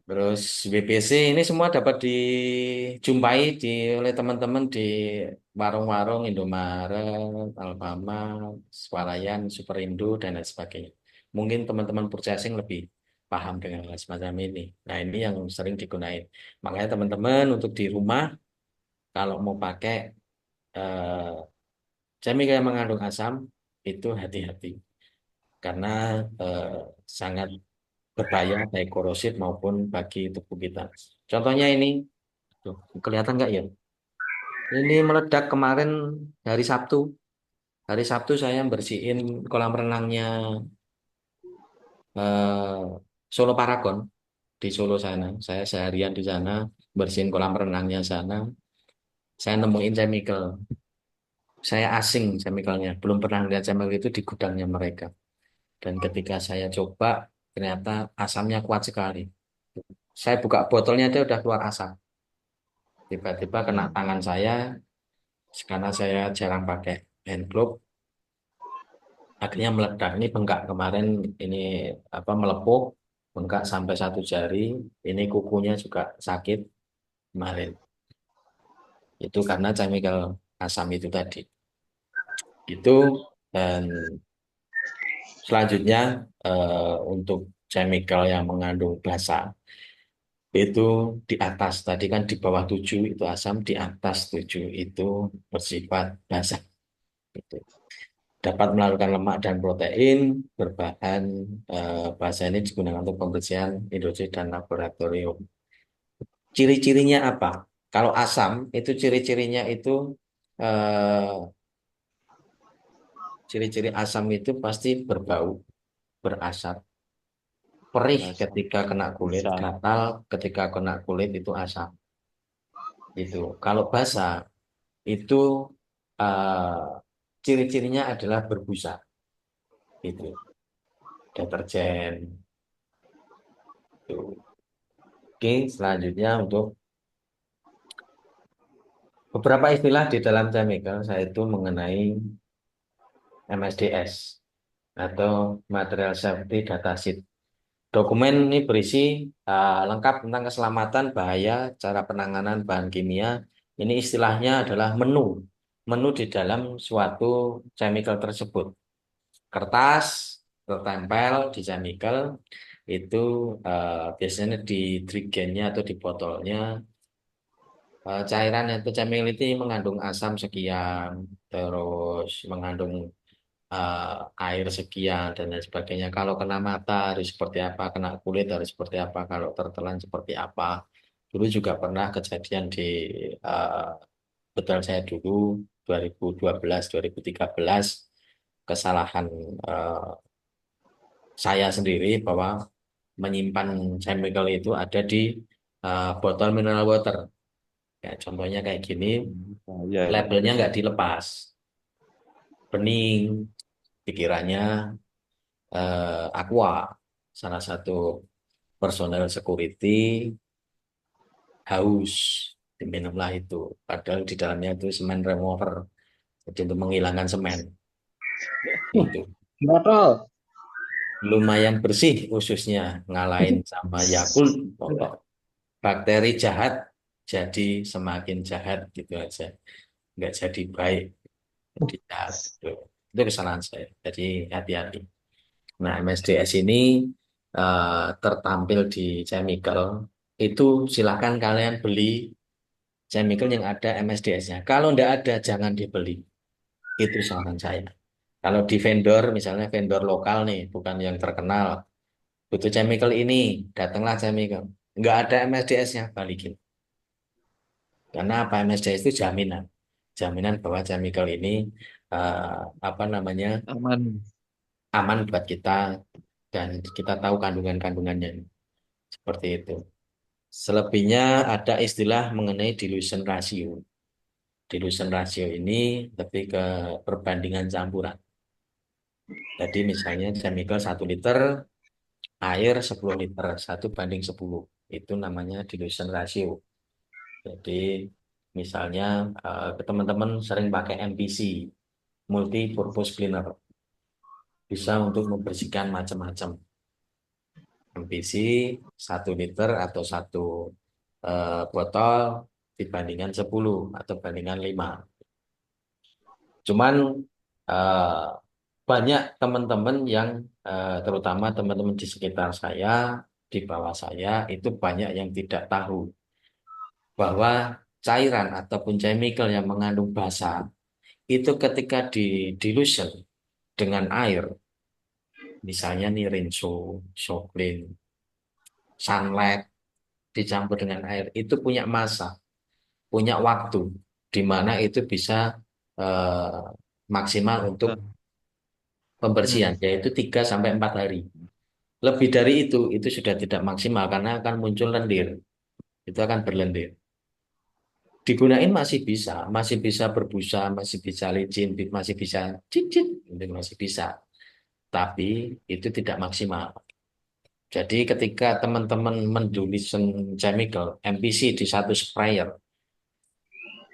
Terus BPC ini semua dapat dijumpai oleh teman-teman di warung-warung Indomaret, Alfamart, Swalayan, Superindo, dan lain sebagainya. Mungkin teman-teman purchasing lebih paham dengan hal semacam ini. Nah, ini yang sering digunakan. Makanya teman-teman untuk di rumah, kalau mau pakai eh, chemical yang mengandung asam, itu hati-hati. Karena eh, sangat berbahaya baik korosif maupun bagi tubuh kita. Contohnya ini, tuh, kelihatan nggak ya? Ini meledak kemarin hari Sabtu. Hari Sabtu saya bersihin kolam renangnya eh, Solo Paragon di Solo sana. Saya seharian di sana bersihin kolam renangnya sana. Saya nemuin chemical. Saya asing chemicalnya. Belum pernah lihat chemical itu di gudangnya mereka. Dan ketika saya coba, ternyata asamnya kuat sekali. Saya buka botolnya dia udah keluar asam. Tiba-tiba kena Hmm. tangan saya, karena saya jarang pakai hand glove, akhirnya meledak. Ini bengkak kemarin, ini apa melepuh, bengkak sampai 1 jari. Ini kukunya juga sakit kemarin. Itu karena chemical asam itu tadi. Itu dan selanjutnya untuk chemical yang mengandung basa itu di atas tadi kan di bawah 7 itu asam, di atas 7 itu bersifat basa. Gitu. Dapat melakukan lemak dan protein berbahan basa ini digunakan untuk pembersihan industri dan laboratorium. Ciri-cirinya apa? Kalau asam itu ciri-cirinya itu eh, ciri-ciri asam itu pasti berbau, berasap, perih Berasap. ketika kena kulit, Asam. gatal ketika kena kulit itu asam. Itu. Kalau basa itu eh, ciri-cirinya adalah berbusa. Itu deterjen. Tuh. Oke, selanjutnya untuk beberapa istilah di dalam chemical saya itu mengenai MSDS atau Material Safety Data Sheet. Dokumen ini berisi lengkap tentang keselamatan, bahaya, cara penanganan bahan kimia. Ini istilahnya adalah menu. Menu di dalam suatu chemical tersebut. Kertas tertempel di chemical itu biasanya di drigennya atau di botolnya cairan atau chemical itu mengandung asam sekian, terus mengandung air sekian dan lain sebagainya. Kalau kena mata harus seperti apa, kena kulit harus seperti apa, kalau tertelan seperti apa. Dulu juga pernah kejadian di uh, betul saya dulu 2012, 2013 kesalahan uh, saya sendiri bahwa menyimpan chemical itu ada di botol mineral water. Ya, contohnya kayak gini, Ya, ya. labelnya nggak dilepas, bening, pikirannya Aqua, salah satu personel security haus, diminumlah itu. Padahal di dalamnya itu semen remover, jadi untuk menghilangkan semen. Itu Botol. lumayan bersih khususnya ngalahin sama Yakult, pokok bakteri jahat jadi semakin jahat gitu aja, nggak jadi baik, jadi jahat. Itu kesalahan saya. Jadi hati-hati. Nah, MSDS ini tertampil di chemical. Itu silakan kalian beli chemical yang ada MSDS-nya. Kalau nggak ada, jangan dibeli. Itu saran saya. Kalau di vendor, misalnya vendor lokal nih, bukan yang terkenal, butuh chemical ini, datanglah chemical. Nggak ada MSDS-nya, balikin. Karena apa? MSDS itu jaminan. Jaminan bahwa chemical ini eh, apa namanya Aman. aman buat kita dan kita tahu kandungan-kandungannya. Seperti itu. Selebihnya ada istilah mengenai dilution ratio. Dilution ratio ini lebih ke perbandingan campuran. Jadi misalnya chemical 1 liter, air 10 liter, 1:10. Itu namanya dilution ratio. Jadi misalnya teman-teman sering pakai MPC, multi purpose cleaner. Bisa untuk membersihkan macam-macam. MPC 1 liter atau satu botol dibandingkan 10 atau bandingkan 5. Cuman eh, banyak teman-teman yang terutama teman-teman di sekitar saya, di bawah saya itu banyak yang tidak tahu bahwa cairan ataupun chemical yang mengandung basa itu ketika di dilution dengan air, misalnya nih Rinso, Soklin, Sunlight dicampur dengan air itu punya massa, punya waktu di mana itu bisa eh, maksimal untuk pembersihan Hmm. yaitu 3 sampai 4 hari. Lebih dari itu sudah tidak maksimal karena akan muncul lendir. Itu akan berlendir. Digunain masih bisa berbusa, masih bisa licin, masih bisa cicit, itu masih bisa. Tapi itu tidak maksimal. Jadi ketika teman-teman menduliskan chemical MPC di satu sprayer,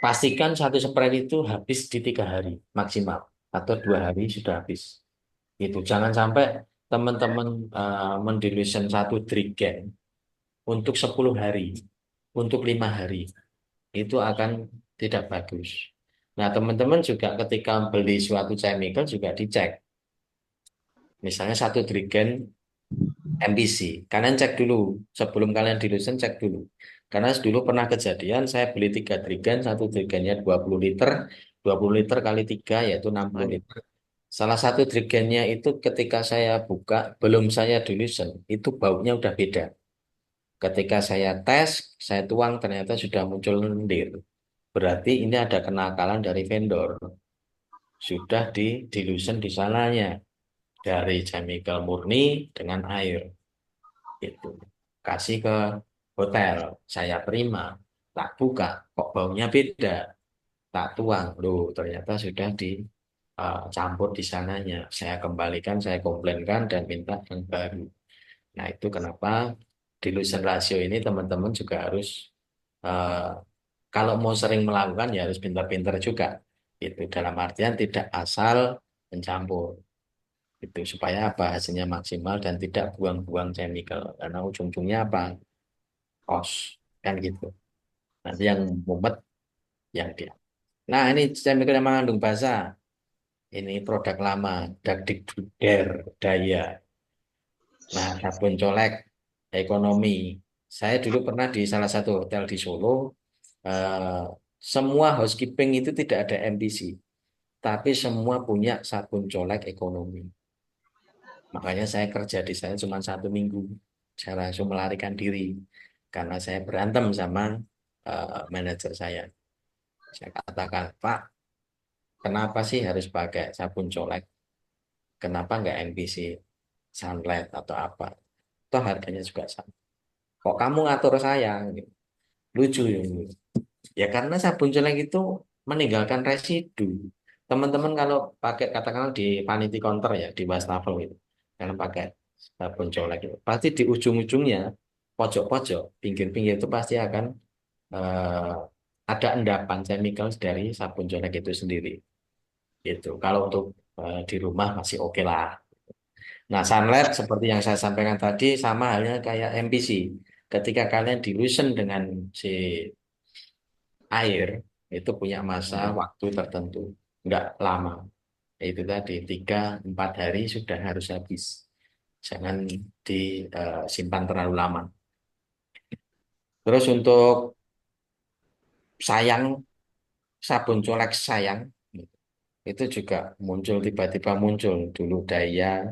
pastikan satu sprayer itu habis di 3 hari maksimal atau 2 hari sudah habis. Itu jangan sampai teman-teman mendilution satu drigen untuk 10 hari, untuk 5 hari, itu akan tidak bagus. Nah, teman-teman juga ketika beli suatu chemical juga dicek. Misalnya satu drigen MPC, kalian cek dulu sebelum kalian dilution, cek dulu. Karena dulu pernah kejadian saya beli 3 drigen, satu drigennya 20 liter, 20 liter kali 3 yaitu 60 Aman. liter. Salah satu drigennya itu ketika saya buka, belum saya dilution, itu baunya udah beda. Ketika saya tes, saya tuang ternyata sudah muncul lendir. Berarti ini ada kenakalan dari vendor. Sudah di dilution di sananya dari chemical murni dengan air. Itu kasih ke hotel, saya terima, tak buka, kok baunya beda, tak tuang, loh ternyata sudah di campur di sananya. Saya kembalikan, saya komplainkan dan minta yang baru. Nah, itu kenapa dilution ratio ini teman-teman juga harus eh, kalau mau sering melakukan ya harus pintar-pintar juga. Itu dalam artian tidak asal mencampur. Itu supaya apa hasilnya maksimal dan tidak buang-buang chemical. Karena ujung-ujungnya apa? Kos. Kan gitu. Nanti yang mumet yang dia. Nah, ini chemical yang mengandung basa. Ini produk lama, Dakdikdukder, Daya. Nah, sabun colek, ekonomi. Saya dulu pernah di salah satu hotel di Solo. eh, Semua housekeeping itu tidak ada MPC, tapi semua punya sabun colek ekonomi. Makanya saya kerja di sana cuma 1 minggu. Saya langsung melarikan diri karena saya berantem sama manajer saya. Saya katakan, Pak, kenapa sih harus pakai sabun colek? Kenapa nggak MPC, Sunlight atau apa? Toh harganya juga sama. Kok kamu ngatur saya? Gitu. Lucu ya. Ya karena sabun colek itu meninggalkan residu. Teman-teman kalau pakai katakanlah di vanity counter ya, di wastafel itu. Kalau pakai sabun colek itu, pasti di ujung-ujungnya, pojok-pojok, pinggir-pinggir itu pasti akan eh, ada endapan chemical dari sabun colek itu sendiri. Gitu. Kalau untuk di rumah masih oke lah. Nah, sunlight seperti yang saya sampaikan tadi sama halnya kayak MPC. Ketika kalian dilution dengan si air, itu punya masa waktu tertentu, nggak lama. Itu tadi 3-4 hari sudah harus habis. Jangan disimpan terlalu lama. Terus untuk sayang, sabun colek sayang, itu juga muncul tiba-tiba muncul dulu Daya,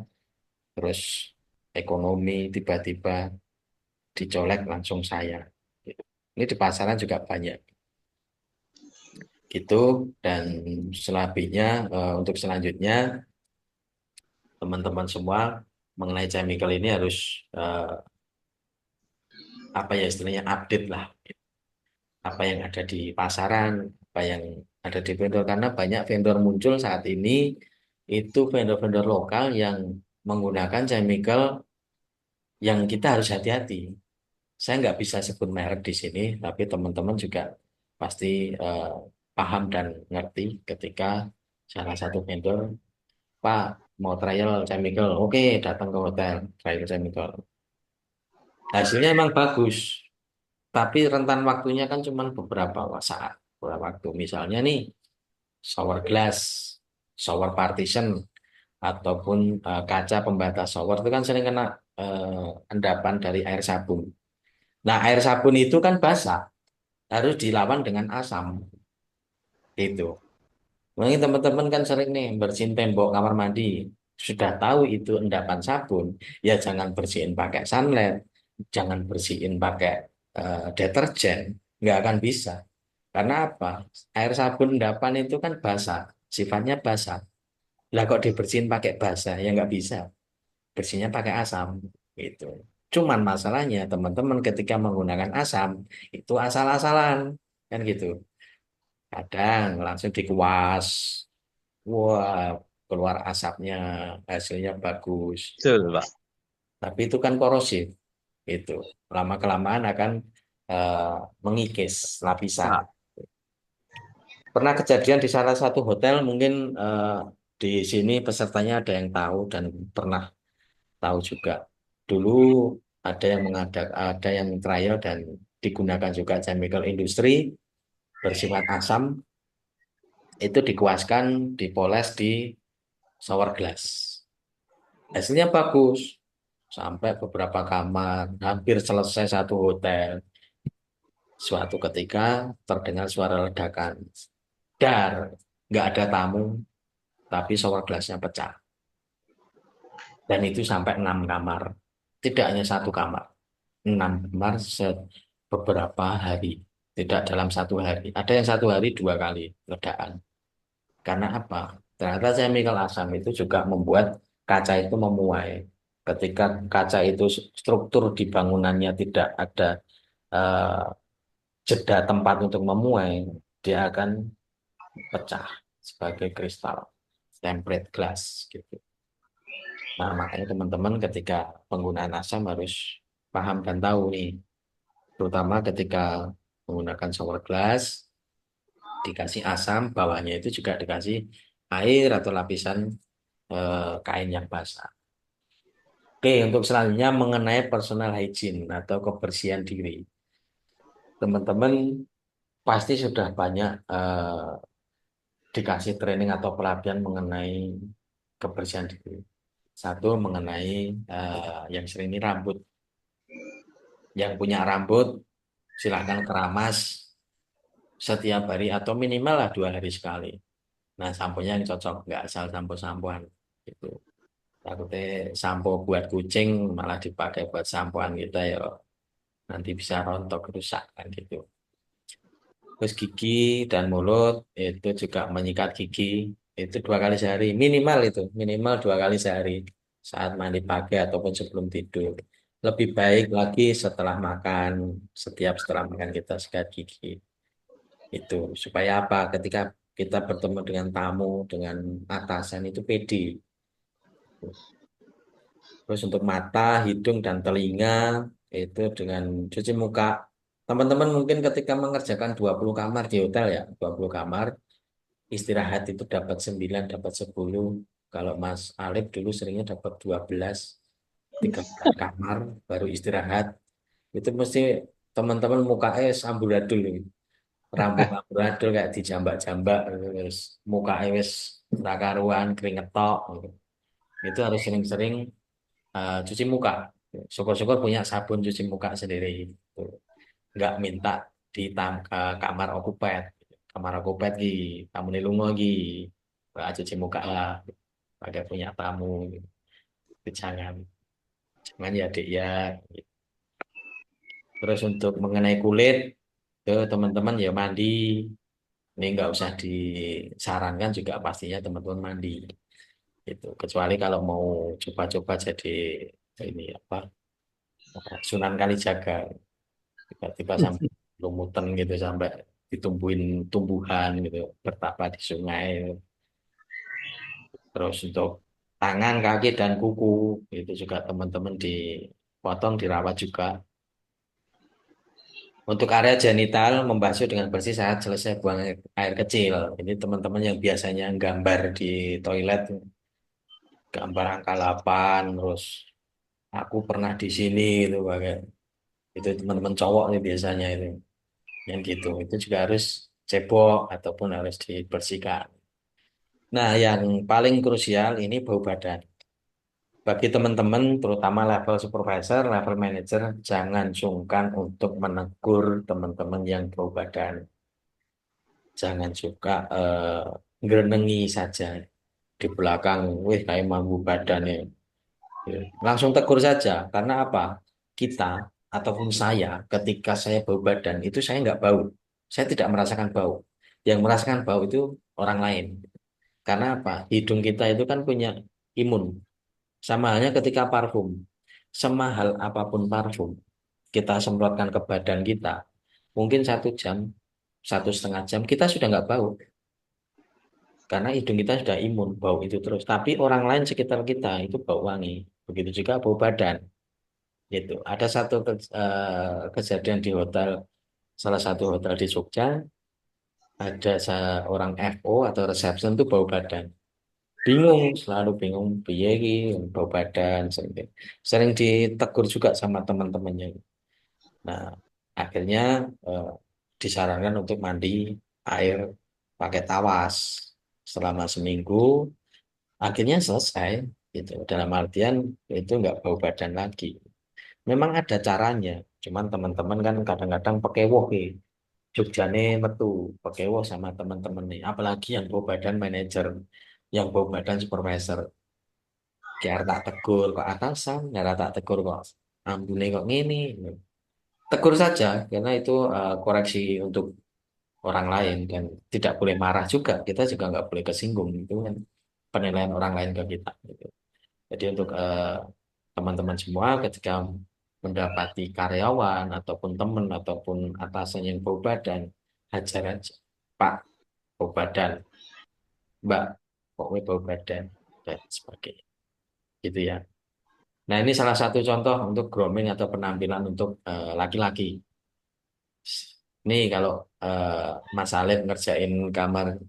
terus ekonomi tiba-tiba dicolek langsung sayang. Ini di pasaran juga banyak. Gitu dan selebihnya untuk selanjutnya teman-teman semua mengenai chemical ini harus apa ya istilahnya update lah apa yang ada di pasaran, apa yang ada di vendor karena banyak vendor muncul saat ini itu vendor-vendor lokal yang menggunakan chemical yang kita harus hati-hati. Saya nggak bisa sebut merek di sini, tapi teman-teman juga pasti eh, paham dan ngerti ketika salah satu vendor, Pak, mau trial chemical, oke, datang ke hotel, trial chemical. Hasilnya emang bagus, tapi rentan waktunya kan cuma beberapa saat, beberapa waktu. Misalnya nih, shower glass, shower partition, ataupun kaca pembatas shower itu kan sering kena endapan dari air sabun. Nah, air sabun itu kan basah, harus dilawan dengan asam. Itu. Mungkin teman-teman kan sering nih bersihin tembok kamar mandi. Sudah tahu itu endapan sabun, ya jangan bersihin pakai sunlight, jangan bersihin pakai deterjen, nggak akan bisa. Karena apa? Air sabun endapan itu kan basah, sifatnya basah. Lah kok dibersihin pakai basah, ya nggak bisa. Bersihnya pakai asam, gitu. Cuman masalahnya teman-teman ketika menggunakan asam, itu asal-asalan, kan gitu. Kadang langsung dikuas. Wah, keluar asapnya, hasilnya bagus. Betul, Pak. Tapi itu kan korosif. Itu lama-kelamaan akan eh, mengikis lapisan. Pak. Pernah kejadian di salah satu hotel, mungkin di sini pesertanya ada yang tahu dan pernah tahu juga. Dulu ada yang ada yang trial dan digunakan juga chemical industry bersifat asam itu dikuaskan, dipoles di shower glass. Hasilnya bagus. Sampai beberapa kamar, hampir selesai satu hotel. Suatu ketika terdengar suara ledakan. Dar, nggak ada tamu, tapi shower glassnya pecah. Dan itu sampai 6 kamar. Tidak hanya satu kamar. 6 kamar beberapa hari. Tidak dalam satu hari. Ada yang satu hari 2 kali ledakan. Karena apa? Ternyata chemical asam itu juga membuat kaca itu memuai. Ketika kaca itu struktur di bangunannya tidak ada eh, jeda tempat untuk memuai, dia akan pecah sebagai kristal. temperate glass gitu. Nah, makanya teman-teman ketika penggunaan asam harus paham dan tahu nih, terutama ketika menggunakan shower glass, dikasih asam, bawahnya itu juga dikasih air atau lapisan kain yang basah. Oke, untuk selanjutnya mengenai personal hygiene atau kebersihan diri. Teman-teman pasti sudah banyak dikasih training atau pelatihan mengenai kebersihan diri. Satu mengenai yang sering ini rambut. Yang punya rambut silahkan keramas setiap hari atau minimal lah 2 hari sekali. Nah, samponya yang cocok, nggak asal sampo-sampoan gitu. Takutnya sampo buat kucing malah dipakai buat sampoan kita ya nanti bisa rontok rusak kan gitu. Terus gigi dan mulut itu juga menyikat gigi itu 2 kali sehari minimal itu minimal 2 kali sehari saat mandi pagi ataupun sebelum tidur. Lebih baik lagi setelah makan setiap setelah makan kita sikat gigi itu supaya apa? Ketika kita bertemu dengan tamu dengan atasan itu pede. Terus untuk mata, hidung, dan telinga itu dengan cuci muka. Teman-teman mungkin ketika mengerjakan 20 kamar di hotel ya, 20 kamar, istirahat itu dapat 9, dapat 10. Kalau Mas Alif dulu seringnya dapat 12, 13 kamar, baru istirahat. Itu mesti teman-teman mukanya amburadul. Rambut amburadul kayak dijambak-jambak, terus mukanya wis rakaruan, keringetok. Gitu. Itu harus sering-sering cuci muka. Syukur-syukur punya sabun cuci muka sendiri. Gitu. Nggak minta di kamar okupet. Kamar okupet di tamu di lungo di cuci muka lah. Pakai punya tamu. Gitu. Jangan, jangan ya dek ya. Terus untuk mengenai kulit, ke teman-teman ya mandi. Ini nggak usah disarankan juga pastinya teman-teman mandi. Gitu. Kecuali kalau mau coba-coba jadi ini apa Sunan Kalijaga. Tiba-tiba sampai lumutan gitu sampai ditumbuhin tumbuhan gitu bertapa di sungai terus untuk tangan kaki dan kuku itu juga teman-teman dipotong dirawat juga untuk area genital membasuh dengan bersih saat selesai buang air kecil ini teman-teman yang biasanya gambar di toilet gambar angka 8 terus aku pernah di sini itu pakai itu teman-teman cowok nih biasanya itu yang gitu itu juga harus cebok ataupun harus dibersihkan. Nah, yang paling krusial ini bau badan. Bagi teman-teman, terutama level supervisor, level manager, jangan sungkan untuk menegur teman-teman yang bau badan. Jangan suka ngerenengi saja di belakang, wih kayak mampu badannya. Ya, langsung tegur saja, karena apa? Kita ataupun saya, ketika saya bau badan, itu saya nggak bau. Saya tidak merasakan bau. Yang merasakan bau itu orang lain. Karena apa? Hidung kita itu kan punya imun. Sama halnya ketika parfum. Semahal apapun parfum, kita semprotkan ke badan kita. Mungkin 1 jam, 1,5 jam, kita sudah nggak bau. Karena hidung kita sudah imun, bau itu terus. Tapi orang lain sekitar kita itu bau wangi. Begitu juga bau badan. Gitu. Ada satu kejadian di hotel, salah satu hotel di Jogja, ada seorang FO atau reception itu bau badan. Bingung, selalu bingung, piye iki, bau badan, sering ditegur juga sama teman-temannya. Nah, akhirnya eh, disarankan untuk mandi air pakai tawas selama seminggu, akhirnya selesai. Gitu. Dalam artian itu nggak bau badan lagi. Memang ada caranya, cuman teman-teman kan kadang-kadang pakai woh, Jogjane metu pakai woh sama teman-teman nih. Apalagi yang bau badan manajer, yang bau badan supervisor. Kayak tak tegur kok atasan, nggak tak tegur kok ambune kok gini. Tegur saja, karena itu koreksi untuk orang lain dan tidak boleh marah juga. Kita juga nggak boleh kesinggung itu kan penilaian orang lain ke kita. Gitu. Jadi untuk teman-teman semua ketika mendapati karyawan ataupun teman ataupun atasan yang bau badan, hajar aja. Pak, bau badan. Mbak, pokoknya bau badan dan sebagainya. Gitu ya. Nah, ini salah satu contoh untuk grooming atau penampilan untuk laki-laki. Nih kalau eh, Mas Alif ngerjain kamar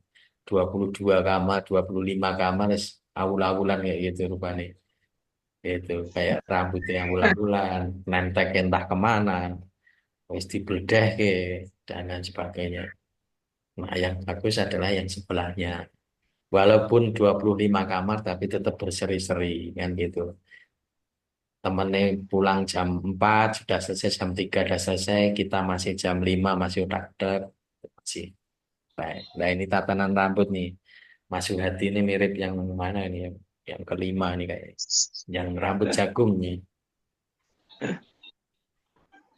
22 kamar, 25 kamar, awul-awulan kayak gitu rupanya. Itu kayak rambutnya awul-awulan, nentek entah kemana, wis dibledah ke, dan lain sebagainya. Nah, yang bagus adalah yang sebelahnya. Walaupun 25 kamar, tapi tetap berseri-seri, kan gitu. Temennya pulang jam 4 sudah selesai, jam 3 sudah selesai, kita masih jam 5 masih udah masih baik. Nah, ini tatanan rambut nih. Mas Suhadi ini mirip yang mana ini? Yang kelima nih kayak. Yang rambut jagung nih.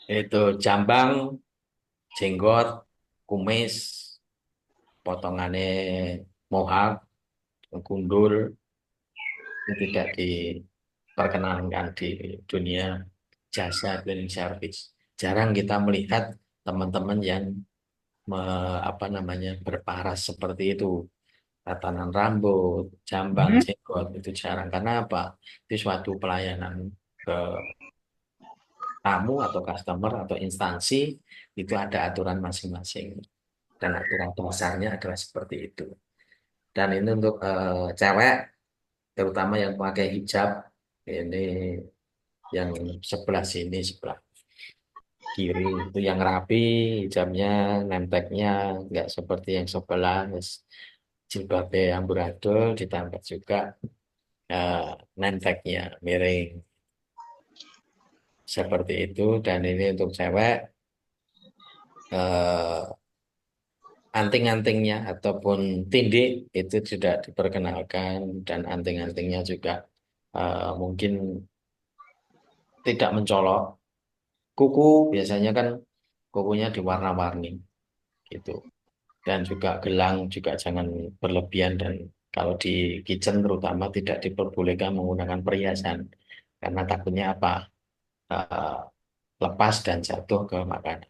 Itu jambang, jenggot, kumis, potongannya mohawk, gundul, itu tidak diperkenankan di dunia jasa cleaning service. Jarang kita melihat teman-teman yang apa namanya berparas seperti itu. Tatanan rambut, jambang, jenggot itu jarang. Karena apa? Itu suatu pelayanan ke tamu atau customer atau instansi itu ada aturan masing-masing dan aturan dasarnya adalah seperti itu. Dan ini untuk cewek terutama yang pakai hijab ini yang sebelah sini sebelah kiri itu yang rapi hijabnya nemteknya nggak seperti yang sebelah jilbabnya amburadul ditambah juga eh, nemteknya miring seperti itu dan ini untuk cewek eh, anting-antingnya ataupun tindik itu sudah diperkenalkan dan anting-antingnya juga mungkin tidak mencolok. Kuku biasanya kan kukunya diwarna-warni gitu. Dan juga gelang juga jangan berlebihan dan kalau di kitchen terutama tidak diperbolehkan menggunakan perhiasan karena takutnya apa? Eh, lepas dan jatuh ke makanan.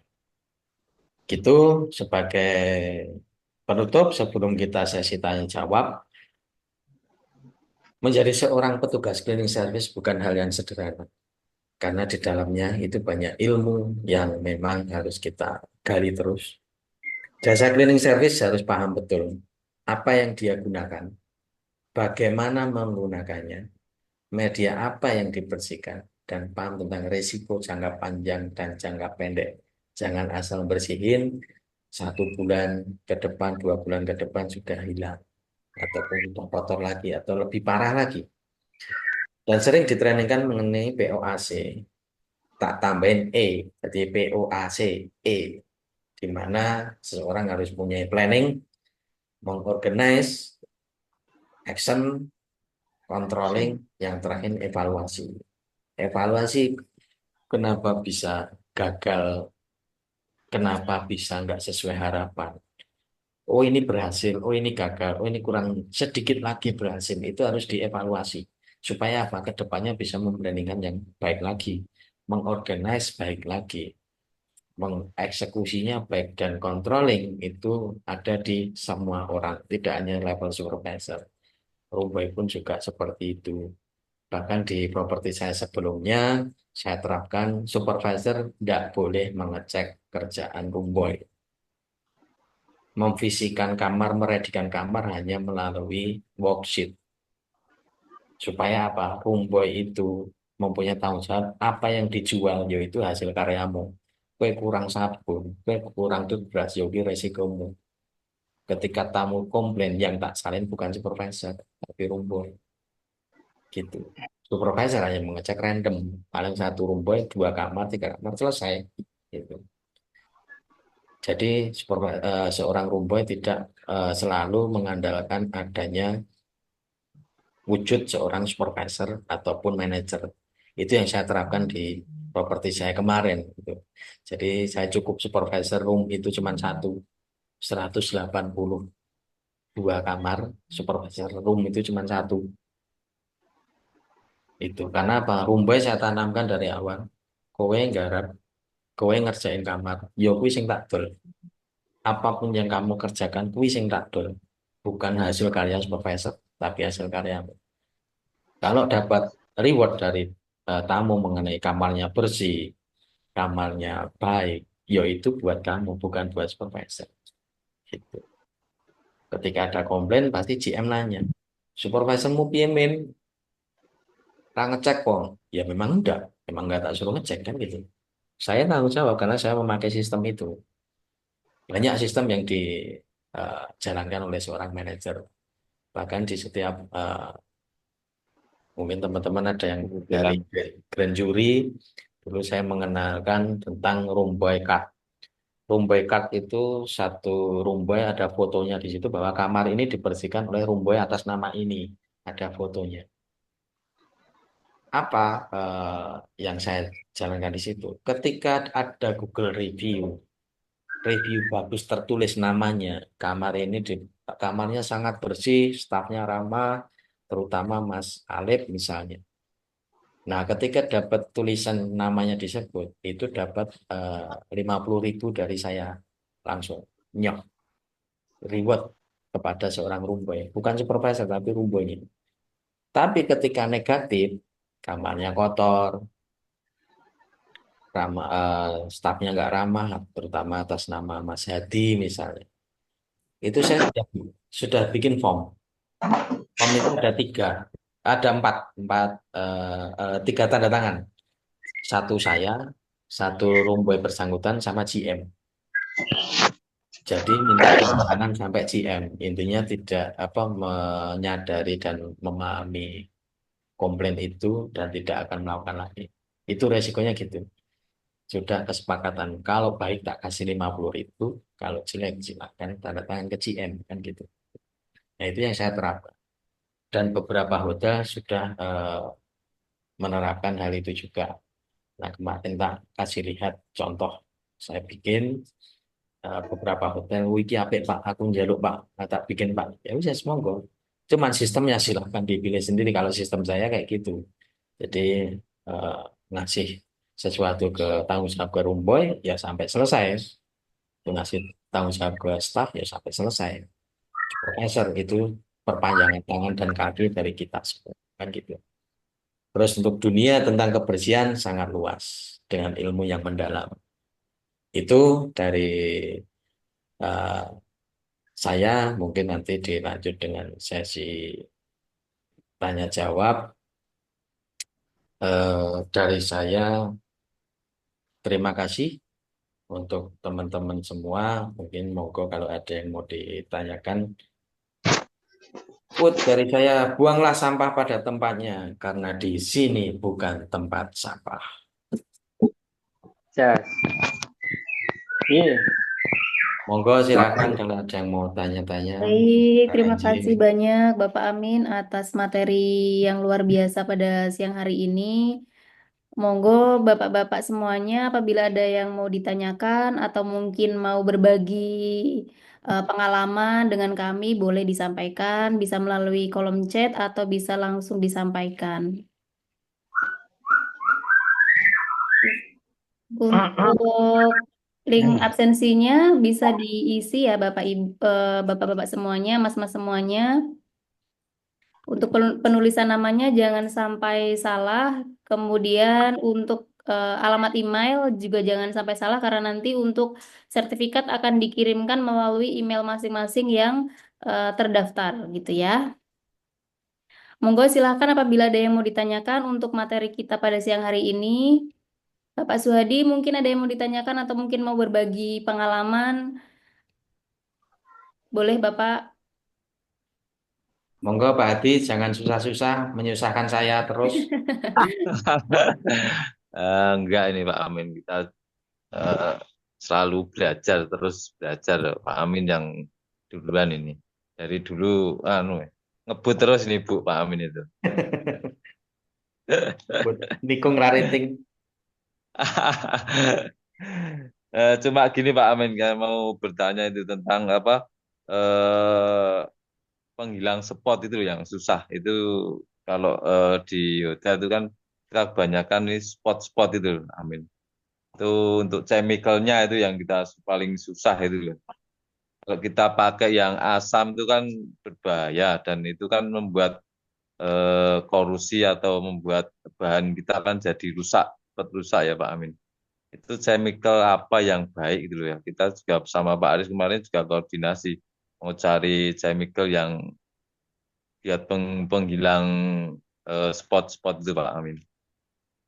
Gitu sebagai penutup sebelum kita sesi tanya jawab, menjadi seorang petugas cleaning service bukan hal yang sederhana. Karena di dalamnya itu banyak ilmu yang memang harus kita gali terus. Jasa cleaning service harus paham betul apa yang dia gunakan, bagaimana menggunakannya, media apa yang dibersihkan, dan paham tentang risiko jangka panjang dan jangka pendek. Jangan asal bersihin, 1 bulan ke depan, 2 bulan ke depan sudah hilang. Ataupun sudah kotor lagi, atau lebih parah lagi. Dan sering ditreningkan mengenai POAC. Tak tambahin E, jadi POAC, E. Di mana seseorang harus punya planning, mengorganize, action, controlling, yang terakhir evaluasi. Evaluasi kenapa bisa gagal, kenapa bisa nggak sesuai harapan. Oh ini berhasil, oh ini gagal, oh ini kurang sedikit lagi berhasil. Itu harus dievaluasi. Supaya apa? Kedepannya bisa membandingkan yang baik lagi. Mengorganize baik lagi. Mengeksekusinya baik dan controlling itu ada di semua orang. Tidak hanya level supervisor. Rumbai pun juga seperti itu. Bahkan di properti saya sebelumnya, saya terapkan supervisor tidak boleh mengecek kerjaan Rumboy. Memvisikan kamar, meredikan kamar hanya melalui worksheet. Supaya apa? Rumboy itu mempunyai tanggung jawab apa yang dijual, yaitu hasil karyamu. Kue kurang sabun, kue kurang toothbrush, yogi resikomu. Ketika tamu komplain, yang tak salin bukan supervisor, tapi Rumboy. Gitu. Supervisor hanya mengecek random, paling 1 rumboy, 2 kamar, 3 kamar selesai. Gitu. Jadi seorang rumboy tidak selalu mengandalkan adanya wujud seorang supervisor ataupun manajer. Itu yang saya terapkan di properti saya kemarin. Gitu. Jadi saya cukup supervisor room itu cuma satu, 182 kamar, supervisor room itu cuma satu. Itu karena apa? Rumbai saya tanamkan dari awal. Kowe nggarap, kowe ngerjain kamar, yo kuwi sing tak dol. Apapun yang kamu kerjakan kuwi sing tak dol. Bukan hasil karya supervisor, tapi hasil karyamu. Kalau dapat reward dari tamu mengenai kamarnya bersih, kamarnya baik, ya itu buat kamu, bukan buat supervisor. Gitu. Ketika ada komplain, pasti GM nanya, supervisormu piye men? Ra ngecek kok. Ya memang enggak tak suruh ngecek kan gitu. Saya tanggung jawab karena saya memakai sistem itu. Banyak sistem yang dijalankan oleh seorang manajer. Bahkan di setiap mungkin teman-teman ada yang dari Bilang, grand jury, dulu saya mengenalkan tentang rumbai card. Rumbai card itu satu rumbai ada fotonya di situ bahwa kamar ini dibersihkan oleh rumbai atas nama ini. Ada fotonya. Apa yang saya jalankan di situ? Ketika ada Google review bagus tertulis namanya, kamar ini kamarnya sangat bersih, stafnya ramah, terutama Mas Alep misalnya. Nah, ketika dapat tulisan namanya disebut, itu dapat 50.000 dari saya langsung nyok reward kepada seorang rumbai, bukan supervisor tapi rumbainya. Tapi ketika negatif, kamarnya kotor, ramah, stafnya nggak ramah, terutama atas nama Mas Hadi misalnya. Itu saya sudah bikin form. Form itu ada tiga, ada tiga tanda tangan. Satu saya, satu rumbai bersangkutan sama GM. Jadi minta tanda tangan sampai GM. Intinya tidak apa menyadari dan memahami komplain itu dan tidak akan melakukan lagi. Itu resikonya gitu. Sudah kesepakatan. Kalau baik tak kasih 50.000, kalau jelek silakan tanda tangan ke GM kan gitu. Nah itu yang saya terapkan. Dan beberapa hotel sudah menerapkan hal itu juga. Nah kemarin tak kasih lihat contoh. Saya bikin beberapa hotel, wiki apik Pak, aku njaluk Pak, nah, tak bikin Pak. Ya udah monggo. Cuman sistemnya silahkan dipilih sendiri kalau sistem saya kayak gitu. Jadi eh, ngasih sesuatu ke tanggung jawab ke Rumboy ya sampai selesai. Ngasih tanggung jawab ke staff ya sampai selesai. Supervisor itu perpanjangan tangan dan kaki dari kita semua kan gitu. Terus untuk dunia tentang kebersihan sangat luas dengan ilmu yang mendalam. Itu dari eh, saya mungkin nanti dilanjut dengan sesi tanya jawab. Dari saya terima kasih untuk teman-teman semua. Mungkin monggo kalau ada yang mau ditanyakan. Quote dari saya, buanglah sampah pada tempatnya karena di sini bukan tempat sampah. Jas. Iya. Monggo silakan kalau ada yang mau tanya-tanya. Baik, Pak terima Anji. kasih banyak Bapak Amin atas materi yang luar biasa pada siang hari ini. Monggo Bapak-bapak semuanya apabila ada yang mau ditanyakan atau mungkin mau berbagi pengalaman dengan kami boleh disampaikan, bisa melalui kolom chat atau bisa langsung disampaikan. Untuk link absensinya bisa diisi ya Bapak Ibu, Bapak-bapak semuanya, Mas-mas semuanya. Untuk penulisan namanya jangan sampai salah. Kemudian untuk alamat email juga jangan sampai salah karena nanti untuk sertifikat akan dikirimkan melalui email masing-masing yang terdaftar gitu ya. Monggo silahkan apabila ada yang mau ditanyakan untuk materi kita pada siang hari ini. Bapak Suhadi mungkin ada yang mau ditanyakan atau mungkin mau berbagi pengalaman. Boleh Bapak. Monggo Pak Hadi jangan susah-susah menyusahkan saya terus. enggak ini Pak Amin, kita eh, selalu belajar, terus belajar. Pak Amin yang duluan ini. Dari dulu ngebut terus ini Bu Pak Amin itu. Nikung rating. Cuma gini Pak Amin, kan mau bertanya itu tentang apa penghilang spot itu yang susah itu. Kalau di hotel itu kan kita kebanyakan ini spot-spot itu Amin. Itu untuk chemicalnya itu yang kita paling susah itu loh. Kalau kita pakai yang asam itu kan berbahaya dan itu kan membuat korosi atau membuat bahan kita kan jadi rusak, cepat rusak ya Pak Amin. Itu chemical apa yang baik gitu loh ya. Kita juga sama Pak Aris kemarin juga koordinasi mau cari chemical yang buat penghilang spot-spot itu Pak Amin.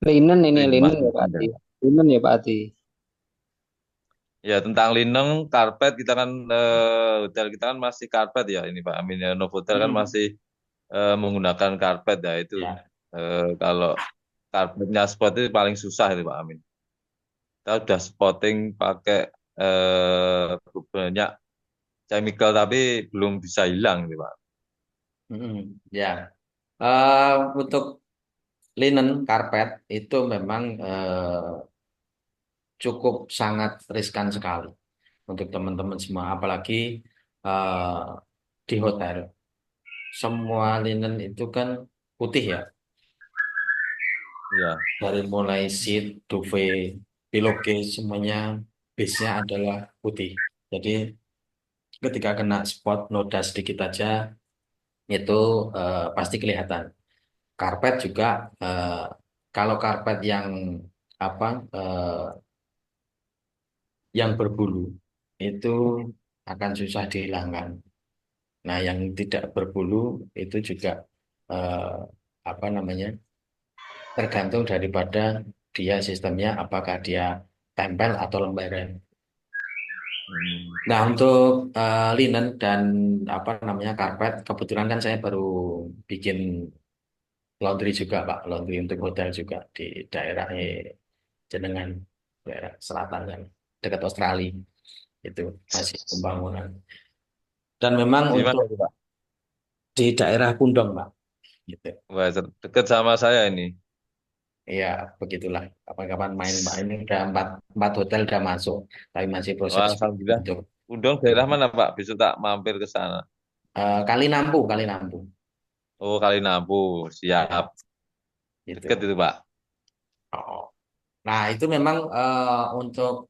Linen Itu ini yang linen ya Pak dimasukkan Ati. ya. Linen ya Pak Ati. Ya tentang linen, karpet kita kan hotel kita kan masih karpet ya ini Pak Amin ya. Novotel kan Mm-mm. masih menggunakan karpet ya itu. Ya. Kalau karpetnya spot itu paling susah itu Pak Amin. Kita udah spotting pakai banyak chemical tapi belum bisa hilang gitu Pak. Mm-mm. Ya. Untuk linen karpet itu memang cukup sangat riskan sekali untuk teman-teman semua, apalagi eh, di hotel. Semua linen itu kan putih ya, Ya, dari mulai sheet, duvet, pillowcase semuanya base-nya adalah putih. Jadi ketika kena spot noda sedikit aja itu pasti kelihatan. Karpet juga eh, kalau karpet yang apa yang berbulu itu akan susah dihilangkan. Nah, yang tidak berbulu itu juga eh, apa namanya tergantung daripada dia sistemnya apakah dia tempel atau lembaran. hmm, Nah, untuk linen dan apa namanya karpet, kebetulan kan saya baru bikin laundry juga, Pak, laundry untuk hotel juga di daerah Jenengan, daerah selatan kan, dekat Australia itu masih pembangunan. Dan memang di mana untuk itu Pak? di daerah Pundong, Pak, gitu. Wah, dekat sama saya ini. Iya, begitulah. Kapan-kapan main, Pak. Ini udah empat hotel udah masuk, tapi masih Wah, proses alhamdulillah. untuk Undang daerah mana Pak? Besok tak mampir ke sana. Kali Nampu, Kali Nampu. Oh, Kali Nabu, siap. Ya, Deket gitu. itu Pak. Oh. Nah, itu memang untuk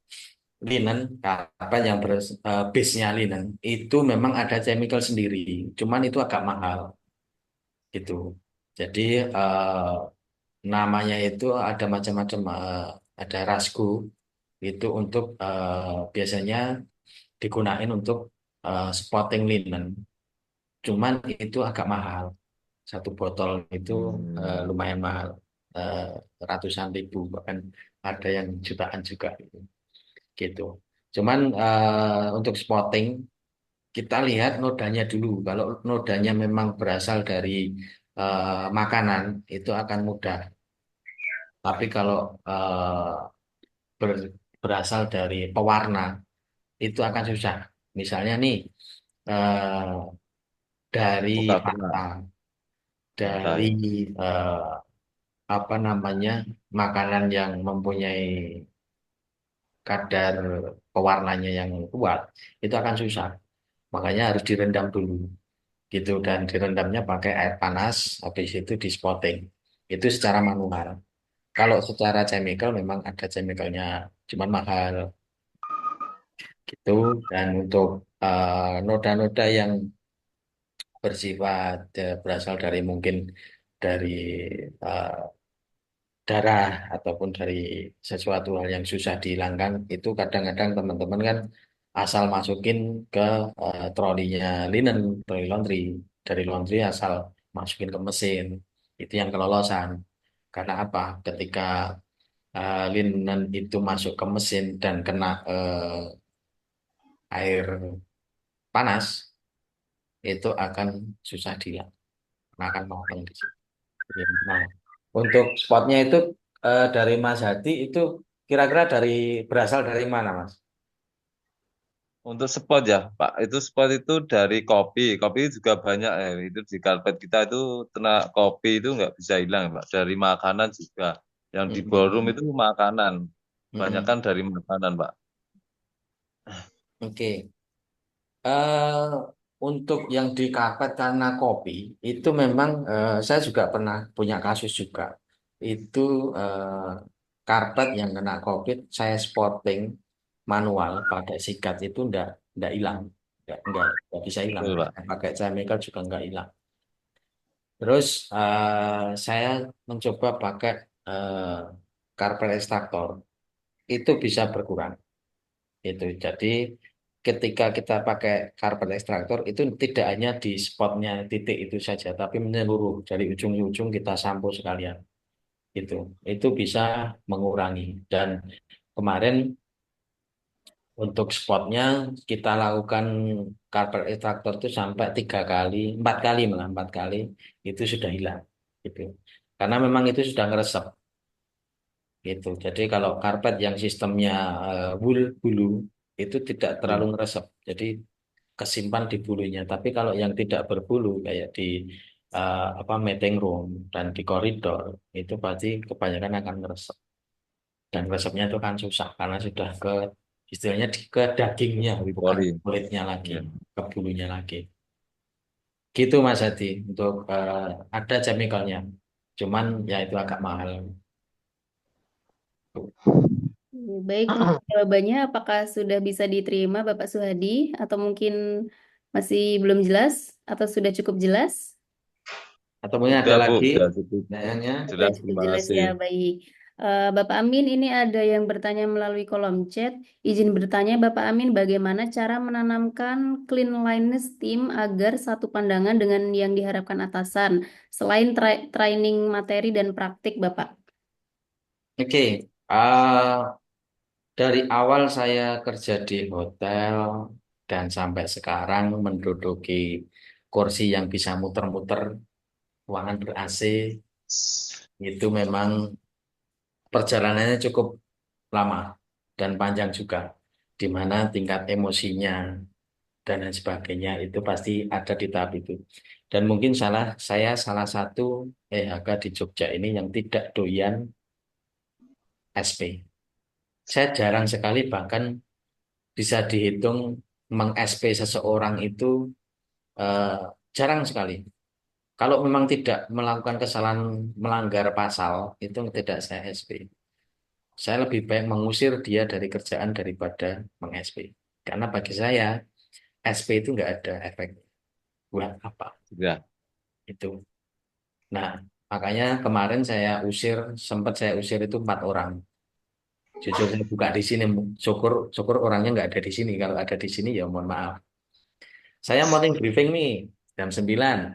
linen, apa yang base-nya linen, itu memang ada chemical sendiri. Cuman itu agak mahal, gitu. Jadi, namanya itu ada macam-macam, ada rasku, itu untuk biasanya digunain untuk spotting linen. Cuman itu agak mahal. Satu botol itu Hmm. lumayan mahal, eh, ratusan ribu, bahkan ada yang jutaan juga gitu. Cuman untuk spotting kita lihat nodanya dulu. Kalau nodanya memang berasal dari makanan itu akan mudah. Tapi kalau berasal dari pewarna itu akan susah. Misalnya nih eh, dari Coca-Cola, Fanta, Fanta dari ya. eh, apa namanya makanan yang mempunyai kadar pewarnanya yang kuat itu akan susah. Makanya harus direndam dulu gitu, dan direndamnya pakai air panas, habis itu di spotting. Itu secara manual. Kalau secara chemical memang ada chemicalnya, cuman mahal gitu. Dan untuk noda-noda yang bersifat berasal dari mungkin dari eh, darah ataupun dari sesuatu hal yang susah dihilangkan, itu kadang-kadang teman-teman kan asal masukin ke trolinya linen, troli laundry, dari laundry asal masukin ke mesin, itu yang kelolosan. Karena apa? Ketika linen itu masuk ke mesin dan kena air panas, itu akan susah dihilang, karena akan mengapung di situ. Nah, untuk spotnya itu dari Mas Hadi itu kira-kira berasal dari mana, Mas? Untuk spot ya, Pak. Itu spot itu dari kopi. Kopi juga banyak ya. Itu di karpet kita itu kena kopi itu nggak bisa hilang, Pak. Dari makanan juga. Yang di ballroom Mm-mm. itu makanan. Banyak Mm-mm. kan dari makanan, Pak. Oke. eh untuk yang di karpet karena kopi itu memang saya juga pernah punya kasus juga. Itu karpet yang kena COVID saya spotting manual pakai sikat itu ndak hilang. nggak bisa hilang. Betul, Pak. Saya pakai chemical juga nggak hilang. Terus saya mencoba pakai eh, carpet extractor, itu bisa berkurang. Itu jadi ketika kita pakai carpet extractor itu tidak hanya di spotnya titik itu saja, tapi menyeluruh dari ujung ke ujung kita sampo sekalian. Itu itu bisa mengurangi. Dan kemarin untuk spotnya kita lakukan carpet extractor itu sampai 3 kali, 4 kali malah 4 kali itu sudah hilang. Gitu. Karena memang itu sudah ngeresep. Gitu. Jadi kalau karpet yang sistemnya wool bulu itu tidak terlalu Betul. ngeresep. Jadi kesimpan di bulunya. Tapi kalau yang tidak berbulu kayak di apa meeting room dan di koridor itu pasti kebanyakan akan ngeresep. Dan resepnya itu kan susah karena sudah ke istilahnya ke dagingnya bukan Poli. kulitnya lagi, Ya. ke bulunya lagi. Gitu Mas Hadi untuk ada chemicalnya. Cuman ya itu agak mahal. Baik, untuk jawabannya apakah sudah bisa diterima Bapak Suhadi atau mungkin masih belum jelas atau sudah cukup jelas? Atau mungkin ada Sudah, Bu. lagi Sudah cukup. pertanyaannya. Sudah Jelas, cukup terima jelas kasih. ya, baik. Bapak Amin, ini ada yang bertanya melalui kolom chat. Izin bertanya, Bapak Amin, bagaimana cara menanamkan cleanliness team agar satu pandangan dengan yang diharapkan atasan, selain training materi dan praktik, Bapak? Oke, ah, dari awal saya kerja di hotel dan sampai sekarang menduduki kursi yang bisa muter-muter, ruangan ber-AC, itu memang perjalanannya cukup lama dan panjang juga, di mana tingkat emosinya dan lain sebagainya itu pasti ada di tahap itu. Dan mungkin saya salah satu EHK di Jogja ini yang tidak doyan SP. Saya jarang sekali bahkan bisa dihitung meng-SP seseorang itu eh, jarang sekali. Kalau memang tidak melakukan kesalahan melanggar pasal itu tidak saya SP. Saya lebih baik mengusir dia dari kerjaan daripada meng-SP. Karena bagi saya SP itu nggak ada efek buat apa Sudah. itu. Nah, makanya kemarin sempat saya usir itu 4 orang. Jujur saya buka di sini, syukur syukur orangnya nggak ada di sini. Kalau ada di sini ya mohon maaf. Saya morning briefing nih jam 9,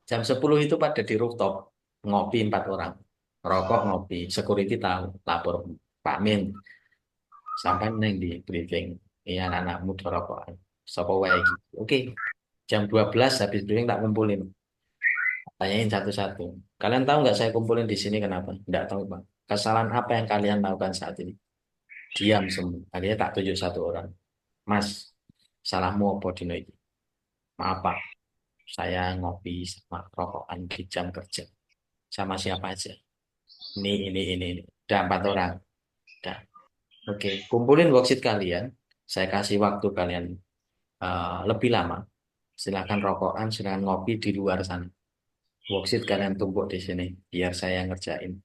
jam 10 itu pada di rooftop ngopi 4 orang, rokok ngopi, security tahu, lapor Pak Min, sampai neng di briefing, iya anak-anak muda rokokan, sopo wae iki. Oke, jam 12 habis briefing tak kumpulin, tanyain satu-satu. Kalian tahu nggak saya kumpulin di sini kenapa? Nggak tahu Pak. Kesalahan apa yang kalian lakukan saat ini? Diam semua. Akhirnya tak tunjuk satu orang. Mas, salahmu apa dino iki? Maaf Pak, saya ngopi sama rokokan di jam kerja. Sama siapa aja? Ini. Udah 4 orang. Udah. Oke, kumpulin worksheet kalian. Saya kasih waktu kalian lebih lama. Silakan rokokan, silakan ngopi di luar sana. Worksheet kalian tumpuk di sini, biar saya ngerjain.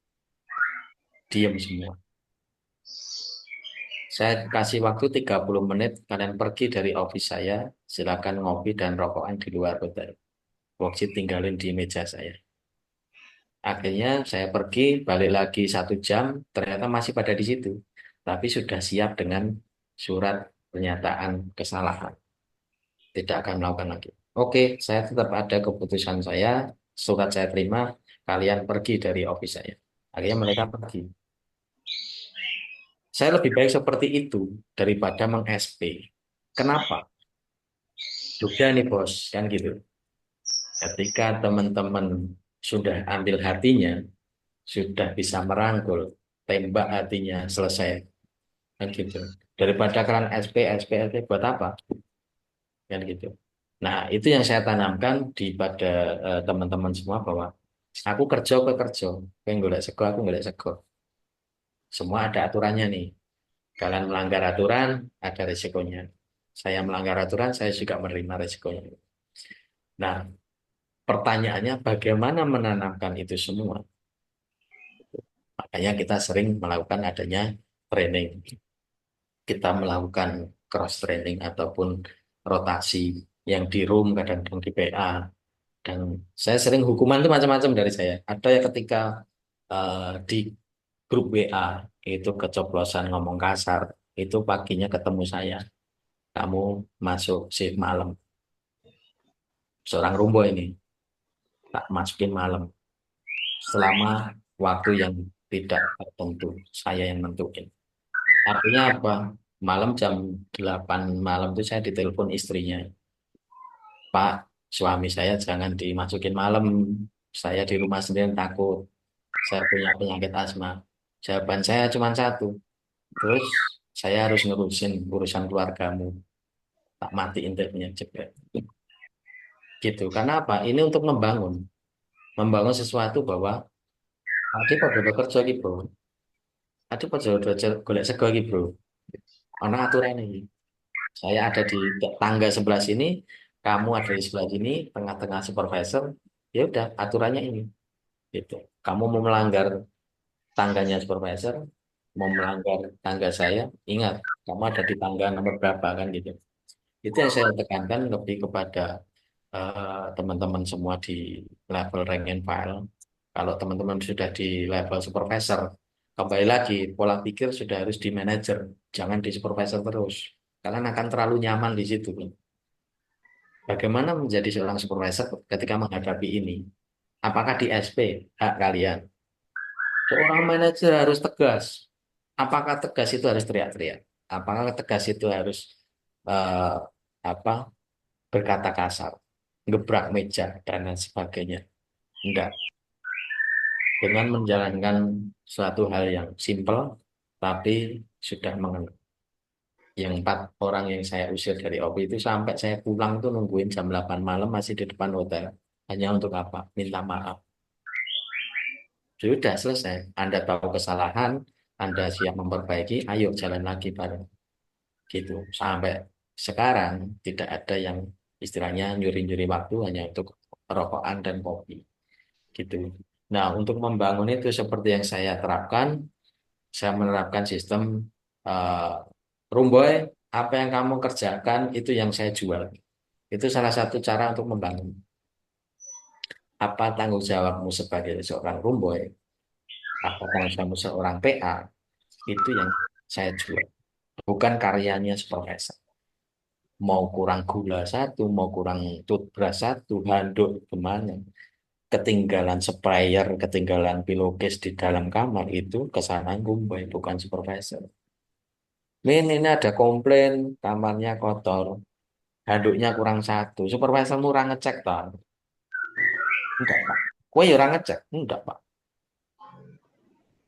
Diam semua. Saya kasih waktu 30 menit, kalian pergi dari office saya, silakan ngopi dan rokokan di luar hotel. Worksheet tinggalin di meja saya. Akhirnya saya pergi, balik lagi 1 jam, ternyata masih pada di situ. Tapi sudah siap dengan surat pernyataan kesalahan. Tidak akan melakukan lagi. Oke, saya tetap ada keputusan saya, surat saya terima, kalian pergi dari office saya. Akhirnya mereka pergi. Saya lebih baik seperti itu daripada meng-SP. Kenapa? Jogja nih bos, kan gitu. Ketika teman-teman sudah ambil hatinya, sudah bisa merangkul, tembak hatinya, selesai. Kan gitu. Daripada kalian SP buat apa? Kan gitu. Nah, itu yang saya tanamkan di pada teman-teman semua bahwa aku kerja ke kerja, pengen golek sego aku golek sego. Semua ada aturannya nih. Kalian melanggar aturan, ada resikonya. Saya melanggar aturan, saya juga menerima resikonya. Nah, pertanyaannya bagaimana menanamkan itu semua? Makanya kita sering melakukan adanya training. Kita melakukan cross training ataupun rotasi, yang di room kadang-kadang di PA. Dan saya sering hukuman itu macam-macam dari saya. Ada yang ketika di grup WA itu keceplosan ngomong kasar, itu paginya ketemu saya, kamu masuk shift malam. Seorang rumbo ini tak masukin malam selama waktu yang tidak tertentu, saya yang nentuin. Artinya apa? Malam jam 8 malam itu saya ditelepon istrinya. Pak, suami saya jangan dimasukin malam. Saya di rumah sendiri takut. Saya punya penyakit asma. Jawaban saya cuma satu. Terus saya harus ngurusin urusan keluargamu. Tak mati internetnya jebret. Gitu. Karena apa? Ini untuk membangun. Membangun sesuatu bahwa adik pada bekerja gitu, bro. Adik pada golek sego iki, bro. Ana aturan ini. Saya ada di tangga sebelah sini, kamu ada di sebelah sini, tengah-tengah supervisor. Ya udah, aturannya ini. Gitu. Kamu mau melanggar tangganya supervisor, mau melanggar tangga saya, ingat, kamu ada di tangga nomor berapa kan gitu. Itu yang saya tekankan lebih kepada teman-teman semua di level rank and file. Kalau teman-teman sudah di level supervisor, kembali lagi pola pikir sudah harus di manager, jangan di supervisor terus. Kalian akan terlalu nyaman di situ. Bagaimana menjadi seorang supervisor ketika menghadapi ini? Apakah di SP hak kalian? Seorang manajer harus tegas. Apakah tegas itu harus teriak-teriak? Apakah tegas itu harus eh, apa berkata kasar, gebrak meja dan lain sebagainya? Enggak. Dengan menjalankan suatu hal yang simple, tapi sudah mengenal. Yang 4 orang yang saya usir dari OP itu sampai saya pulang tuh nungguin jam 8 malam masih di depan hotel. Hanya untuk apa? Minta maaf. Sudah selesai. Anda tahu kesalahan, Anda siap memperbaiki, ayo jalan lagi bareng. Gitu. Sampai sekarang tidak ada yang istilahnya nyuri-nyuri waktu hanya untuk rokokan dan kopi. Gitu. Nah, untuk membangun itu seperti yang saya terapkan, saya menerapkan sistem eh, Rumboy, apa yang kamu kerjakan itu yang saya jual. Itu salah satu cara untuk membangun. Apa tanggung jawabmu sebagai seorang Rumboy, apa tanggung jawabmu seorang PA, itu yang saya jual. Bukan karyanya supervisor. Mau kurang gula satu, mau kurang toothbrush satu, handuk kemana. Ketinggalan sprayer, ketinggalan pillowcase di dalam kamar itu kesalahan Rumboy, bukan supervisor. Ini ada komplain, kamarnya kotor, handuknya kurang satu. Supervisor murah ngecek toh? Enggak, Pak. Kue ya orang ngecek? Enggak, Pak.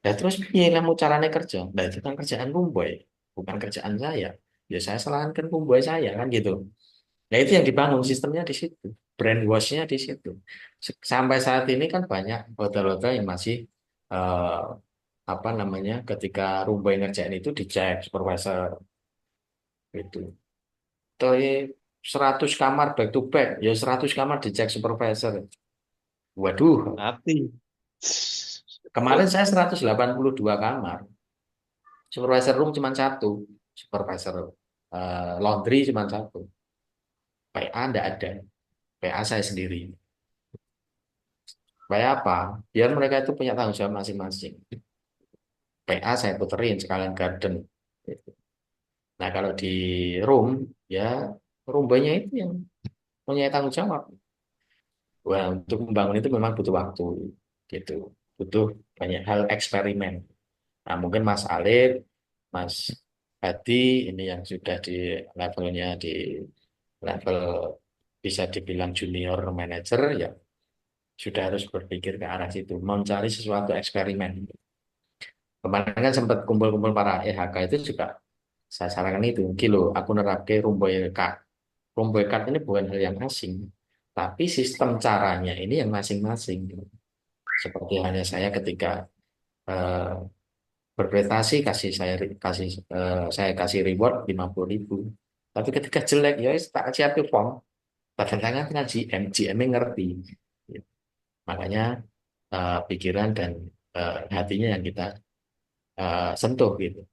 Ya terus piye kamu caranya kerja? Nah, itu kan kerjaan Rumboy, bukan kerjaan saya. Ya saya salahkan Rumboy saya kan gitu. Nah, itu yang dibangun sistemnya di situ. Brainwash-nya di situ. Sampai saat ini kan banyak hotel-hotel yang masih eh, apa namanya ketika Rumboy ngerjain itu dicek supervisor itu. Tapi 100 kamar back to back, ya 100 kamar dicek supervisor. Waduh, Mati. kemarin saya 182 kamar. Supervisor room cuma satu. Supervisor laundry cuma satu. PA enggak ada. PA saya sendiri. Supaya apa? Biar mereka itu punya tanggung jawab masing-masing. PA saya puterin sekalian garden. Gitu. Nah kalau di room, ya room banyak itu yang punya tanggung jawab. Wah, untuk membangun itu memang butuh waktu. Gitu. Butuh banyak hal eksperimen. Nah, mungkin Mas Alif, Mas Hadi, ini yang sudah di levelnya di level bisa dibilang junior manager, ya sudah harus berpikir ke arah situ, mencari sesuatu eksperimen. Kemarin kan sempat kumpul-kumpul para EHK itu juga saya sarankan itu, kilo, aku nerapke Rumboy Card. Rumboy Card ini bukan hal yang asing, tapi sistem caranya ini yang masing-masing. Seperti halnya saya ketika eh, berprestasi saya kasih reward 50.000. Tapi ketika jelek ya wis tak siapin form. Tanda tangan dengan GM, GM -nya ngerti. Makanya pikiran dan hatinya yang kita sentuh gitu.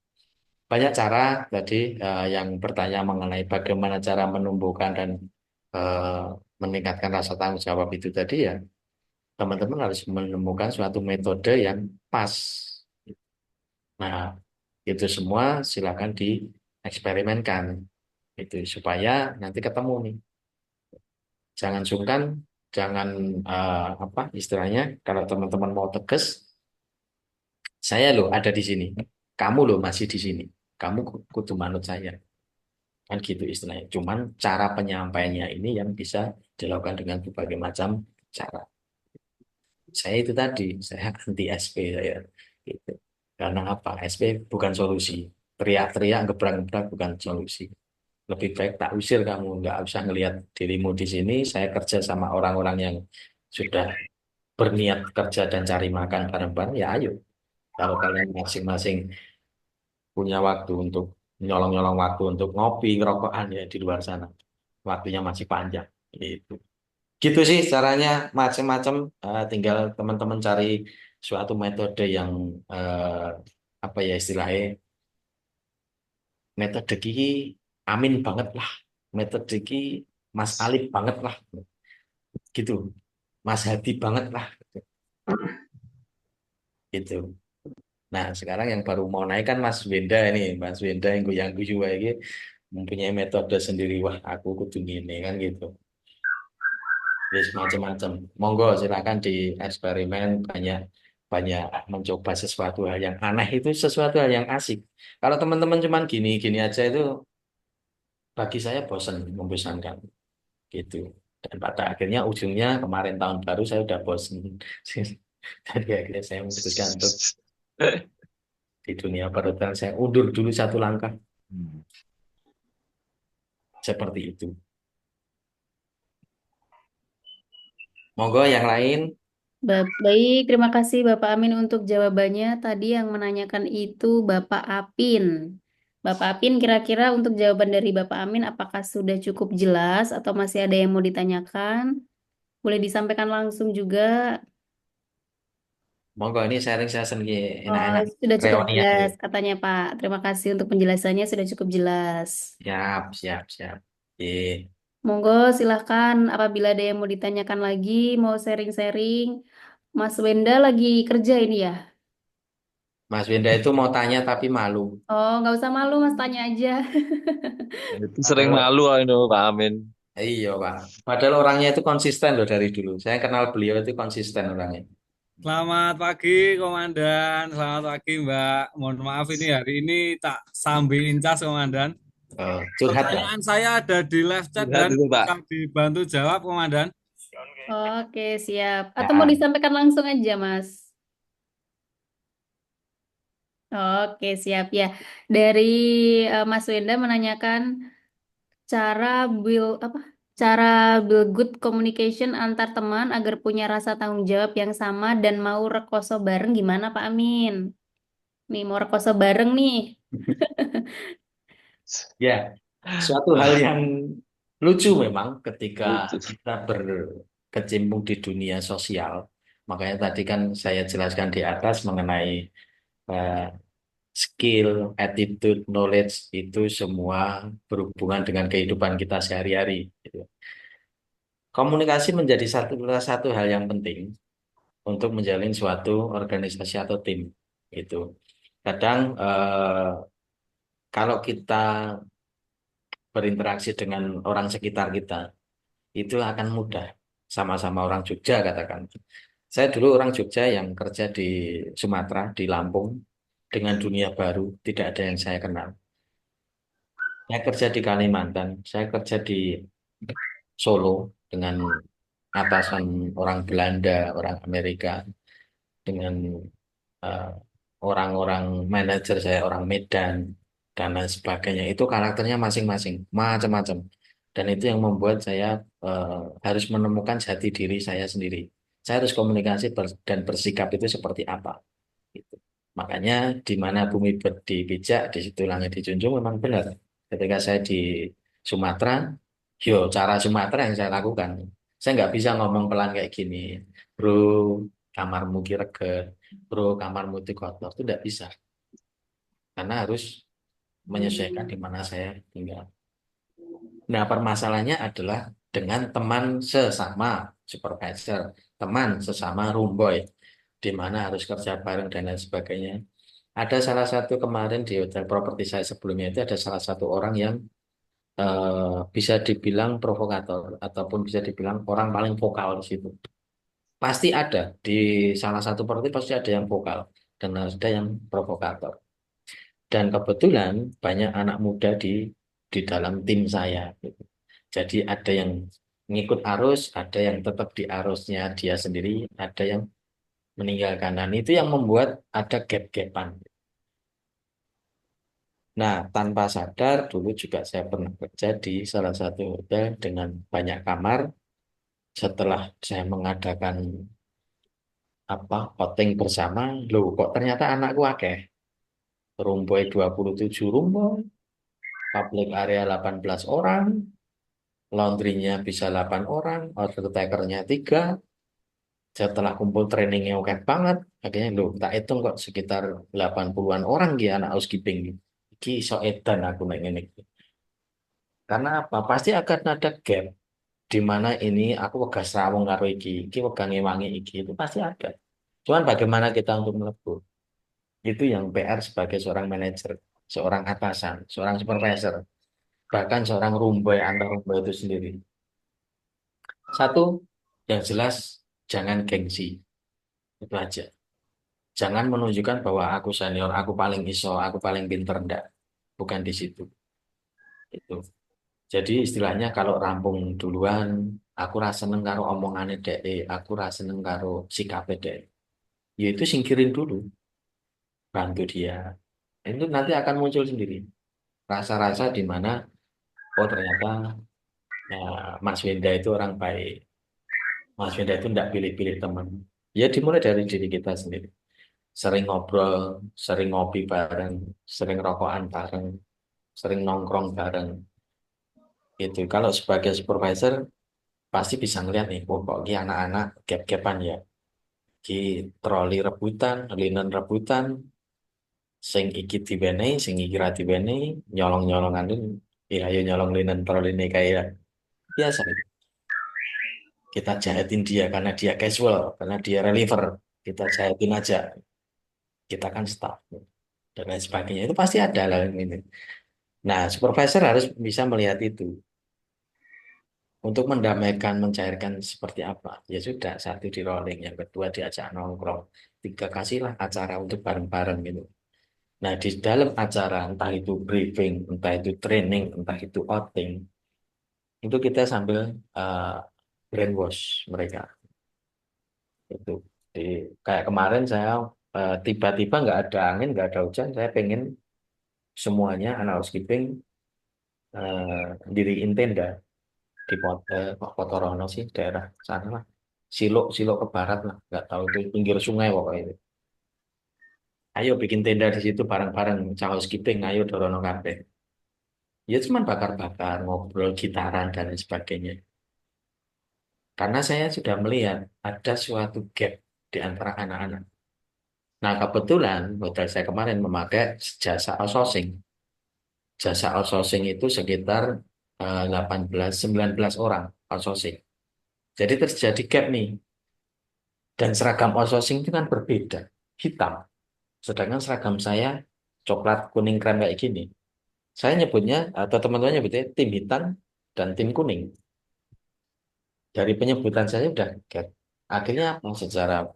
banyak cara tadi yang bertanya mengenai bagaimana cara menumbuhkan dan eh, meningkatkan rasa tanggung jawab itu tadi ya teman-teman harus menemukan suatu metode yang pas. Nah, itu semua silakan dieksperimenkan itu supaya nanti ketemu nih. Jangan sungkan, jangan apa istilahnya kalau teman-teman mau tegas, saya loh ada di sini, kamu loh masih di sini, kamu kudu manut saya. Kan gitu istilahnya. Cuman cara penyampaiannya ini yang bisa dilakukan dengan berbagai macam cara. Saya itu tadi, saya anti SP saya. Gitu. Karena apa? SP bukan solusi. Teriak-teriak, gebrak-gebrak bukan solusi. Lebih baik tak usir kamu, nggak usah ngelihat dirimu di sini. Saya kerja sama orang-orang yang sudah berniat kerja dan cari makan bareng-bareng, ya ayo. Kalau kalian masing-masing punya waktu untuk nyolong-nyolong waktu untuk ngopi, ngerokokan ya di luar sana. Waktunya masih panjang. Gitu. Gitu sih caranya macam-macam. Tinggal teman-teman cari suatu metode yang apa ya istilahnya metode gigi amin banget lah. Metode gigi Mas Alif banget lah. Gitu. Mas Hadi banget lah. Gitu. Nah, sekarang yang baru mau naik kan Mas Wenda ini. Mas Wenda yang goyang-guyu ini mempunyai metode sendiri. Wah, aku kudu gini kan gitu. Yes, macam-macam. Monggo silakan dieksperimen banyak banyak mencoba sesuatu hal yang aneh itu sesuatu hal yang asik. Kalau teman-teman cuman gini-gini aja itu bagi saya bosan, membosankan gitu. Dan pada akhirnya ujungnya kemarin tahun baru saya udah bosan. Jadi akhirnya saya memutuskan untuk di dunia perhotelan saya undur dulu satu langkah Hmm. seperti itu. Monggo yang lain. Baik, terima kasih Bapak Amin untuk jawabannya. Tadi yang menanyakan itu Bapak Apin. Bapak Apin, kira-kira untuk jawaban dari Bapak Amin apakah sudah cukup jelas atau masih ada yang mau ditanyakan? Boleh disampaikan langsung juga. Monggo ini sharing session ini Oh, enak-enak sudah cukup reunian jelas ini. katanya Pak. Terima kasih untuk penjelasannya sudah cukup jelas. Siap, siap, siap. Oke. Monggo silahkan apabila ada yang mau ditanyakan lagi, mau sharing-sharing. Mas Wenda lagi kerja ini ya? Mas Wenda itu mau tanya tapi malu. Oh, nggak usah malu Mas, tanya aja. Itu sering Padahal, malu itu Pak Amin. iya Pak. Padahal orangnya itu konsisten loh dari dulu. Saya kenal beliau itu konsisten orangnya. Selamat pagi, Komandan. Selamat pagi, Mbak. Mohon maaf ini hari ini tak sambil incas, Komandan. Curhat Pak. Pertanyaan saya ada di live chat Lihat dan itu Pak. bisa dibantu jawab, Komandan. Oke, siap. Atau mau Ya, disampaikan langsung aja, Mas? Oke, siap ya. Dari Mas Wenda menanyakan cara build apa? Cara build good communication antar teman agar punya rasa tanggung jawab yang sama dan mau rekoso bareng gimana, Pak Amin? Nih, mau rekoso bareng nih. ya. Suatu hal yang lucu memang ketika Lucu. kita berkecimpung di dunia sosial. Makanya tadi kan saya jelaskan di atas mengenai eh, skill, attitude, knowledge itu semua berhubungan dengan kehidupan kita sehari-hari. Gitu. Komunikasi menjadi satu hal yang penting untuk menjalin suatu organisasi atau tim. Itu kadang kalau kita berinteraksi dengan orang sekitar kita itu akan mudah. Sama-sama orang Jogja katakan. Saya dulu orang Jogja yang kerja di Sumatera, di Lampung, dengan dunia baru, tidak ada yang saya kenal. Saya kerja di Kalimantan, saya kerja di Solo dengan atasan orang Belanda, orang Amerika, dengan eh, orang-orang manajer saya, orang Medan, dan lain sebagainya. Itu karakternya masing-masing, macam-macam. Dan itu yang membuat saya harus menemukan jati diri saya sendiri. Saya harus komunikasi dan bersikap itu seperti apa. Gitu. Makanya di mana bumi dipijak, di situ langit dijunjung memang benar. Ketika saya di Sumatera, yo cara Sumatera yang saya lakukan. Saya nggak bisa ngomong pelan kayak gini, bro, kamarmu kira bro, kamarmu itu kotor, itu nggak bisa. Karena harus menyesuaikan di mana saya tinggal. Nah, permasalahannya adalah dengan teman sesama supervisor, teman sesama roomboy, di mana harus kerja bareng dan lain sebagainya. Ada salah satu kemarin di hotel properti saya sebelumnya itu ada salah satu orang yang bisa dibilang provokator ataupun bisa dibilang orang paling vokal di situ. Pasti ada di salah satu properti pasti ada yang vokal dan ada yang provokator. Dan kebetulan banyak anak muda di dalam tim saya, gitu. Jadi ada yang ngikut arus, ada yang tetap di arusnya dia sendiri, ada yang meninggalkan. Dan itu yang membuat ada gap-gapan. Nah, tanpa sadar dulu juga saya pernah kerja di salah satu hotel dengan banyak kamar. Setelah saya mengadakan outing bersama, loh kok ternyata anakku akeh. Rumboy 27 rumboy, public area 18 orang, laundrynya bisa 8 orang, order takernya 3. Setelah kumpul trainingnya oke banget, akhirnya loh tak hitung kok sekitar 80-an orang dia anak housekeeping. Iki iso edan aku nek ngene iki. Karena apa? Pasti akan ada gap di mana ini aku wegah srawung karo iki wegah ngewangi iki itu pasti ada. Cuman bagaimana kita untuk melebur? Itu yang PR sebagai seorang manajer, seorang atasan, seorang supervisor, bahkan seorang rumboy antar rumboy itu sendiri. Satu, yang jelas jangan gengsi, itu aja. Jangan menunjukkan bahwa aku senior, aku paling iso, aku paling pinter, enggak. Bukan di situ. Itu. Jadi istilahnya kalau rampung duluan, aku rasa seneng karo omongane dek, aku rasa seneng karo sikape dek. Ya itu singkirin dulu, bantu dia. Itu nanti akan muncul sendiri. Rasa-rasa di mana, oh ternyata ya, Mas Wenda itu orang baik. Mas Wenda itu enggak pilih-pilih teman. Ya dimulai dari diri kita sendiri. Sering ngobrol, sering ngopi bareng, sering rokokan bareng, sering nongkrong bareng. Itu kalau sebagai supervisor pasti bisa ngeliat nih, oh kok ini anak-anak gap-gapan ya. Di troli rebutan, linen rebutan, sing iki diwenehi, sing iki ra diwenehi, nyolong-nyolongan itu, ya ayo nyolong linen troli ini kayak biasa. Kita jahatin dia karena dia casual, karena dia reliever. Kita jahatin aja. Kita kan staff dan lain sebagainya. Itu pasti ada hal ini. Nah, supervisor harus bisa melihat itu. Untuk mendamaikan, mencairkan seperti apa? Ya sudah, satu di rolling, yang kedua diajak nongkrong, tiga kasihlah acara untuk bareng-bareng gitu. Nah, di dalam acara, entah itu briefing, entah itu training, entah itu outing, itu kita sambil uh, brainwash mereka. Itu. Jadi, kayak kemarin saya tiba-tiba nggak ada angin, nggak ada hujan, saya pengen semuanya anak housekeeping diriin tenda di Potorono sih daerah sana lah. Silok ke barat lah, nggak tahu itu pinggir sungai pokoknya itu. Ayo bikin tenda di situ bareng-bareng, cah housekeeping, ayo Dorono kabeh. Ya cuma bakar-bakar, ngobrol, gitaran dan lain sebagainya. Karena saya sudah melihat ada suatu gap di antara anak-anak. Nah kebetulan hotel saya kemarin memakai jasa outsourcing. Jasa outsourcing itu sekitar 18-19 orang outsourcing. Jadi terjadi gap nih. Dan seragam outsourcing itu kan berbeda. Hitam. Sedangkan seragam saya coklat kuning krem kayak gini. Saya nyebutnya atau teman-teman nyebutnya tim hitam dan tim kuning. Dari penyebutan saya udah gap. Akhirnya apa? Secara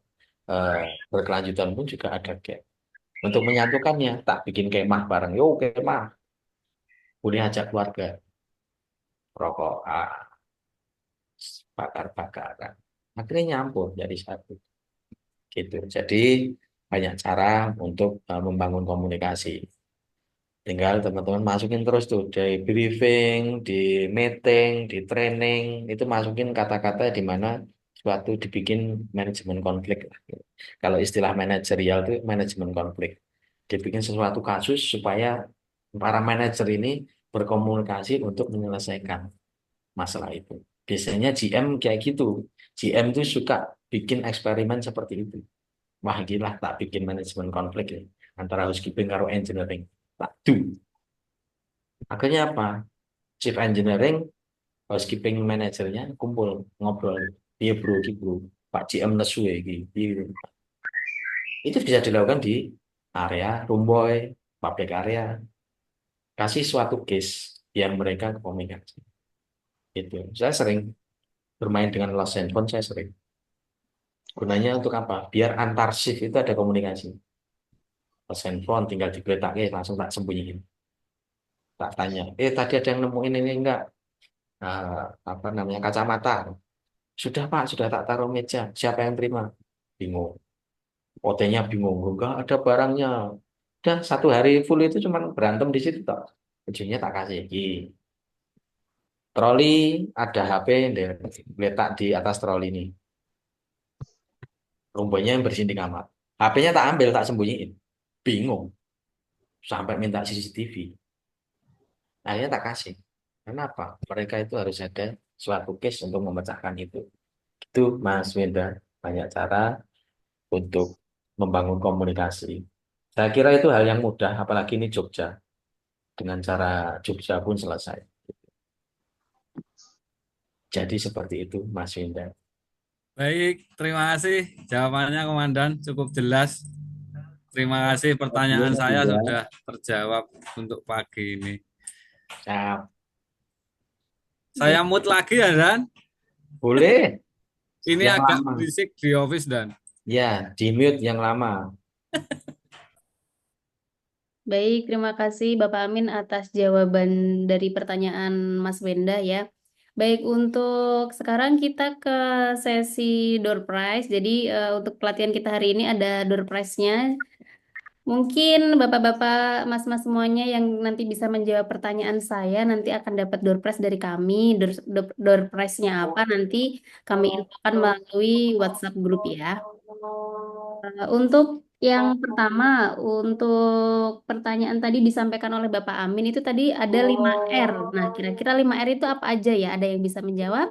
eh, berkelanjutan pun juga ada gap. Untuk menyatukannya, tak bikin kemah bareng. Yo kemah. Boleh ajak keluarga. Rokok, bakar-bakaran. Akhirnya nyampur jadi satu. Gitu. Jadi banyak cara untuk membangun komunikasi. Tinggal teman-teman masukin terus tuh di briefing, di meeting, di training, itu masukin kata-kata di mana suatu dibikin manajemen konflik. Kalau istilah manajerial itu manajemen konflik. Dibikin sesuatu kasus supaya para manajer ini berkomunikasi untuk menyelesaikan masalah itu. Biasanya GM kayak gitu. GM itu suka bikin eksperimen seperti itu. Wah, gila tak bikin manajemen konflik ya. Antara housekeeping karo engineering. Tak do. Akhirnya apa? Chief Engineering, housekeeping manajernya kumpul ngobrol. Iya bro, gitu bro. Pak GM nesu ya gitu. Itu bisa dilakukan di area Rumboy, public area. Kasih suatu case yang mereka komunikasi. Gitu. Saya sering bermain dengan lost handphone, saya sering. Gunanya untuk apa? Biar antar shift itu ada komunikasi. Lost handphone tinggal digeletak, langsung tak sembunyiin. Tak tanya, tadi ada yang nemuin ini enggak? Nah, apa namanya kacamata. Sudah Pak, sudah tak taruh meja. Siapa yang terima? Bingung. OT-nya bingung. Enggak ada barangnya. Udah 1 hari full itu cuma berantem di situ toh. Ujungnya tak kasih. Troli ada HP deh, letak di atas troli ini. Rumputnya yang bersihin di kamar. HP-nya tak ambil, tak sembunyiin. Bingung. Sampai minta CCTV. Akhirnya tak kasih. Kenapa? Mereka itu harus ada suatu case untuk memecahkan itu. Itu Mas Wenda. Banyak cara untuk membangun komunikasi. Saya kira itu hal yang mudah, apalagi ini Jogja. Dengan cara Jogja pun selesai. Jadi seperti itu, Mas Winda. Baik, terima kasih jawabannya Komandan, cukup jelas. Terima kasih, Iya, pertanyaan Mas saya Winda. sudah terjawab untuk pagi ini. Nah, Saya mood lagi ya, Dan. boleh Ini yang agak lama. berisik di office, Dan. Ya, di mute yang lama. Baik, terima kasih Bapak Amin atas jawaban dari pertanyaan Mas Wenda ya. Baik, untuk sekarang kita ke sesi door prize. Jadi untuk pelatihan kita hari ini ada door prize-nya. Mungkin Bapak-bapak, Mas-mas semuanya yang nanti bisa menjawab pertanyaan saya nanti akan dapat door prize dari kami. Door prize-nya apa nanti kami infokan melalui WhatsApp grup ya. Untuk yang pertama, untuk pertanyaan tadi disampaikan oleh Bapak Amin itu tadi ada 5R. Nah, kira-kira 5R itu apa aja ya? Ada yang bisa menjawab?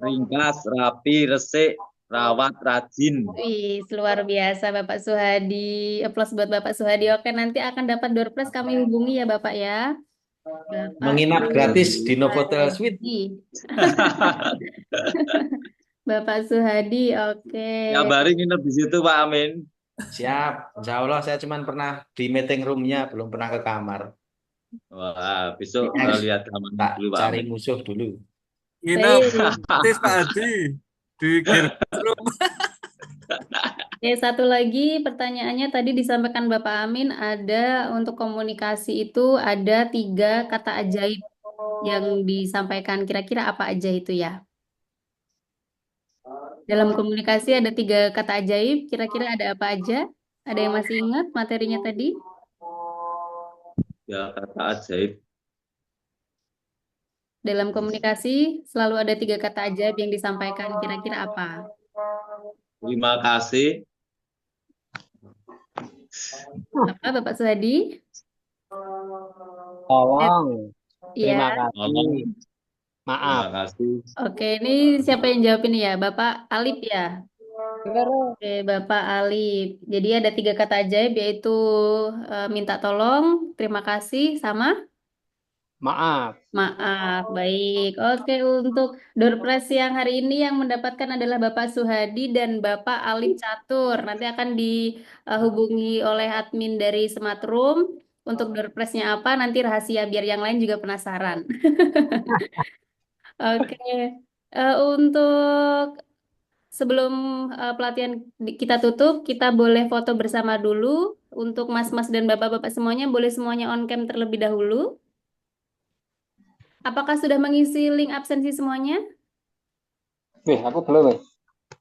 Ringkas, rapi, resik, rawat, rajin. Wih, luar biasa Bapak Suhadi. Applause buat Bapak Suhadi. Oke, nanti akan dapat door prize kami hubungi ya Bapak ya. Bapak Menginap gratis di Novotel Suite. Suhadi. Bapak Suhadi, oke. Tiap hari nginep di situ Pak Amin. Siap. Insya Allah saya cuma pernah di meeting room-nya, belum pernah ke kamar. Wah, besok Next, lihat kamarnya tak dulu Pak cari Amin. musuh dulu. Nginep Baik. gratis Pak Haji di Gerbang Room. Oke, satu lagi pertanyaannya tadi disampaikan Bapak Amin ada untuk komunikasi itu ada 3 kata ajaib yang disampaikan. Kira-kira apa aja itu ya? Dalam komunikasi ada 3 kata ajaib. Kira-kira ada apa aja? Ada yang masih ingat materinya tadi? Ya, kata ajaib. Dalam komunikasi selalu ada 3 kata ajaib yang disampaikan. Kira-kira apa? Terima kasih. Apa Bapak Suhadi? Tolong. Terima Iya. Tolong, kasih. Maaf. terima kasih. Oke, ini siapa yang jawab ini ya? Bapak Alip ya? Bener. Oke, Bapak Alip. Jadi ada 3 kata ajaib yaitu minta tolong, terima kasih, sama Maaf. maaf. Baik. Oke, untuk door prize yang hari ini yang mendapatkan adalah Bapak Suhadi dan Bapak Alip Catur. Nanti akan dihubungi oleh admin dari Smart Room. Untuk door prize-nya apa? Nanti rahasia biar yang lain juga penasaran. Oke. Untuk sebelum pelatihan kita tutup, kita boleh foto bersama dulu. Untuk mas-mas dan bapak-bapak semuanya, boleh semuanya on cam terlebih dahulu. Apakah sudah mengisi link absensi semuanya? Wih, aku belum.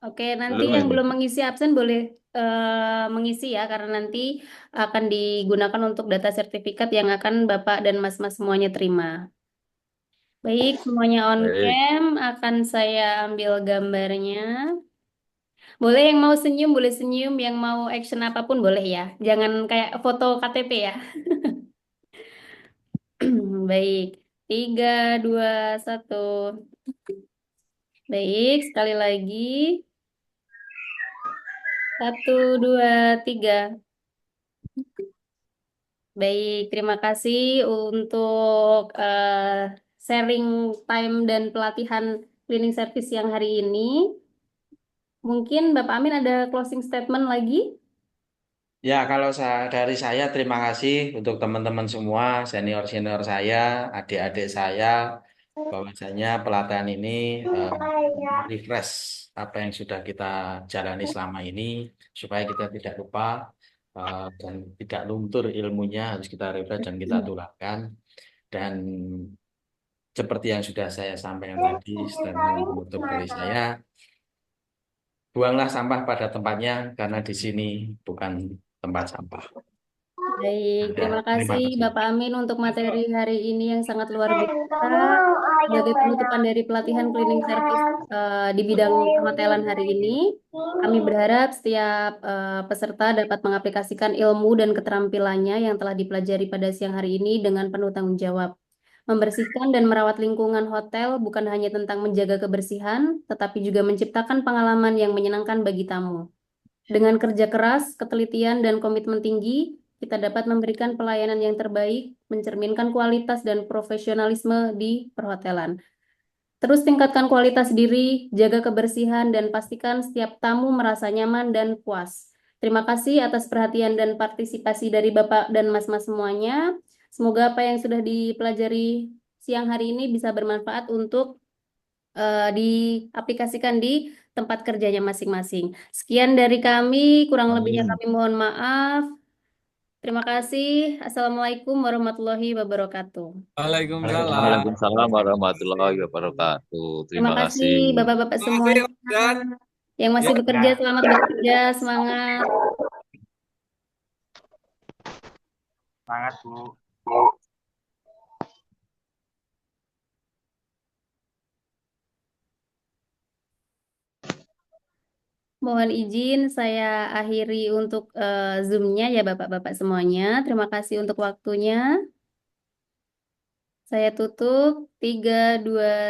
Oke, nanti Belum yang ini. belum mengisi absen boleh mengisi ya, karena nanti akan digunakan untuk data sertifikat yang akan bapak dan mas-mas semuanya terima. Baik, semuanya on Baik. cam, akan saya ambil gambarnya. Boleh yang mau senyum, boleh senyum. Yang mau action apapun boleh ya. Jangan kayak foto KTP ya. Baik. 3, 2, 1. Baik, sekali lagi. 1, 2, 3. Baik, terima kasih untuk sharing time dan pelatihan cleaning service yang hari ini. Mungkin Bapak Amin ada closing statement lagi? Ya, kalau dari saya terima kasih untuk teman-teman semua, senior-senior saya, adik-adik saya, bahwasanya pelatihan ini refresh apa yang sudah kita jalani selama ini, supaya kita tidak lupa dan tidak luntur ilmunya, harus kita refresh dan kita tularkan. Dan seperti yang sudah saya sampaikan tadi, statement penutup dari saya, buanglah sampah pada tempatnya, karena di sini bukan tempat sampah. Baik, Ya, terima terima kasih kasih. Bapak Amin untuk materi hari ini yang sangat luar biasa. Sebagai penutupan dari pelatihan cleaning service di bidang perhotelan hari ini, kami berharap setiap peserta dapat mengaplikasikan ilmu dan keterampilannya yang telah dipelajari pada siang hari ini dengan penuh tanggung jawab. Membersihkan dan merawat lingkungan hotel bukan hanya tentang menjaga kebersihan, tetapi juga menciptakan pengalaman yang menyenangkan bagi tamu. Dengan kerja keras, ketelitian, dan komitmen tinggi, kita dapat memberikan pelayanan yang terbaik, mencerminkan kualitas dan profesionalisme di perhotelan. Terus tingkatkan kualitas diri, jaga kebersihan, dan pastikan setiap tamu merasa nyaman dan puas. Terima kasih atas perhatian dan partisipasi dari Bapak dan Mas-Mas semuanya. Semoga apa yang sudah dipelajari siang hari ini bisa bermanfaat untuk diaplikasikan di tempat kerjanya masing-masing. Sekian dari kami, kurang lebihnya Amin. kami mohon maaf. Terima kasih. Assalamualaikum warahmatullahi wabarakatuh. Waalaikumsalam. Waalaikumsalam. Waalaikumsalam warahmatullahi wabarakatuh. Terima Terima kasih kasih. Bapak-Bapak Terima kasih, semuanya. Komandan. Yang masih Ya, bekerja, Ya. selamat bekerja, semangat. Semangat, Bu. Mohon izin saya akhiri untuk Zoom-nya ya Bapak-Bapak semuanya. Terima kasih untuk waktunya. Saya tutup. 3, 2,